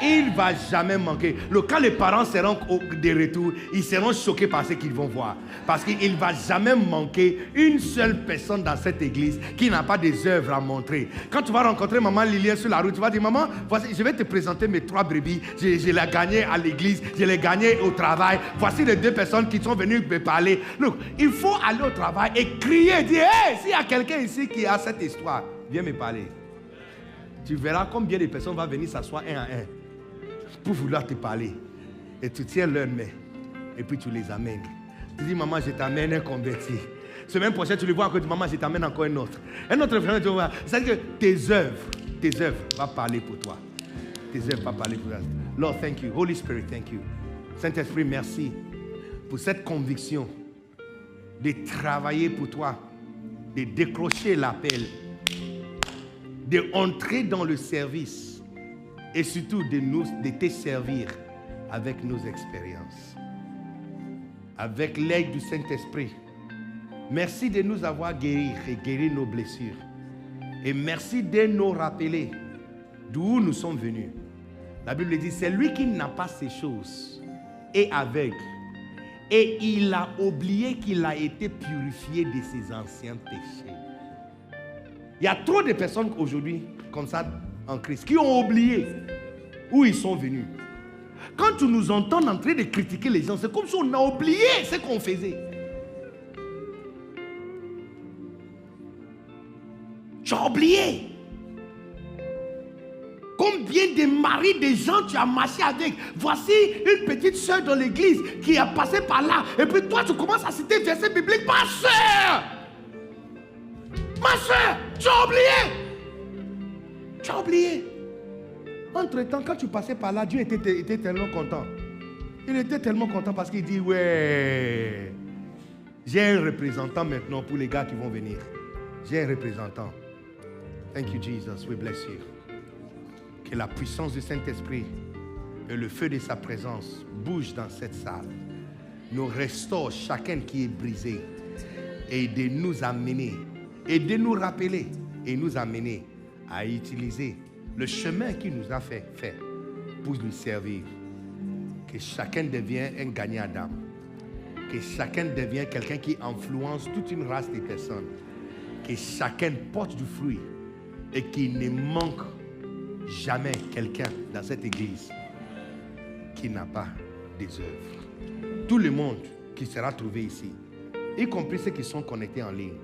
Speaker 2: Il ne va jamais manquer. Quand les parents seront de retour, ils seront choqués par ce qu'ils vont voir. Parce qu'il ne va jamais manquer une seule personne dans cette église qui n'a pas des œuvres à montrer. Quand tu vas rencontrer maman Liliane sur la route, tu vas dire, maman, voici, je vais te présenter mes 3 brebis. Je les ai gagnées à l'église, je les ai gagnées au travail. Voici les 2 personnes qui sont venues me parler. Look, il faut aller au travail et crier, dire, hey, s'il y a quelqu'un ici qui a cette histoire, viens me parler. Tu verras combien de personnes vont venir s'asseoir un à un pour vouloir te parler. Et tu tiens leur main et puis tu les amènes. Tu dis, maman, je t'amène un converti. Semaine prochaine, tu le vois encore, maman, je t'amène encore un autre. Un autre frère, tu vas voir. C'est-à-dire que tes œuvres vont parler pour toi. Tes œuvres vont parler pour toi. Lord, thank you. Holy Spirit, thank you. Saint-Esprit, merci pour cette conviction de travailler pour toi, de décrocher l'appel, d'entrer dans le service et surtout de te servir avec nos expériences. Avec l'aide du Saint-Esprit. Merci de nous avoir guéris et guéri nos blessures. Et merci de nous rappeler d'où nous sommes venus. La Bible dit, c'est lui qui n'a pas ces choses est aveugle. Et il a oublié qu'il a été purifié de ses anciens péchés. Il y a trop de personnes aujourd'hui, comme ça, en Christ, qui ont oublié où ils sont venus. Quand tu nous entends en train de critiquer les gens, c'est comme si on a oublié ce qu'on faisait. Tu as oublié. Combien de maris, de gens tu as marché avec? Voici une petite soeur dans l'église qui a passé par là. Et puis toi, tu commences à citer verset biblique. Ma soeur! Ma soeur! Tu as oublié! Tu as oublié. Entre-temps, quand tu passais par là, Dieu était tellement content. Il était tellement content parce qu'il dit, ouais, j'ai un représentant maintenant pour les gars qui vont venir. J'ai un représentant. Thank you, Jesus. We bless you. Que la puissance du Saint-Esprit et le feu de sa présence bougent dans cette salle. Nous restaure chacun qui est brisé et de nous amener et de nous rappeler et nous amener à utiliser le chemin qu'il nous a fait faire pour lui servir. Que chacun devienne un gagnant d'âme. Que chacun devienne quelqu'un qui influence toute une race de personnes. Que chacun porte du fruit et qu'il ne manque jamais quelqu'un dans cette église qui n'a pas des œuvres. Tout le monde qui sera trouvé ici, y compris ceux qui sont connectés en ligne,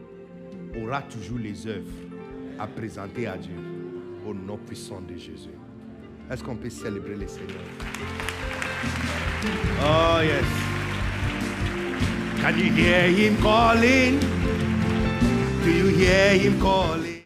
Speaker 2: aura toujours les œuvres à présenter à Dieu au nom puissant de Jésus. Est-ce qu'on peut célébrer le Seigneur? Oh yes. Can you hear him calling? Do you hear him calling?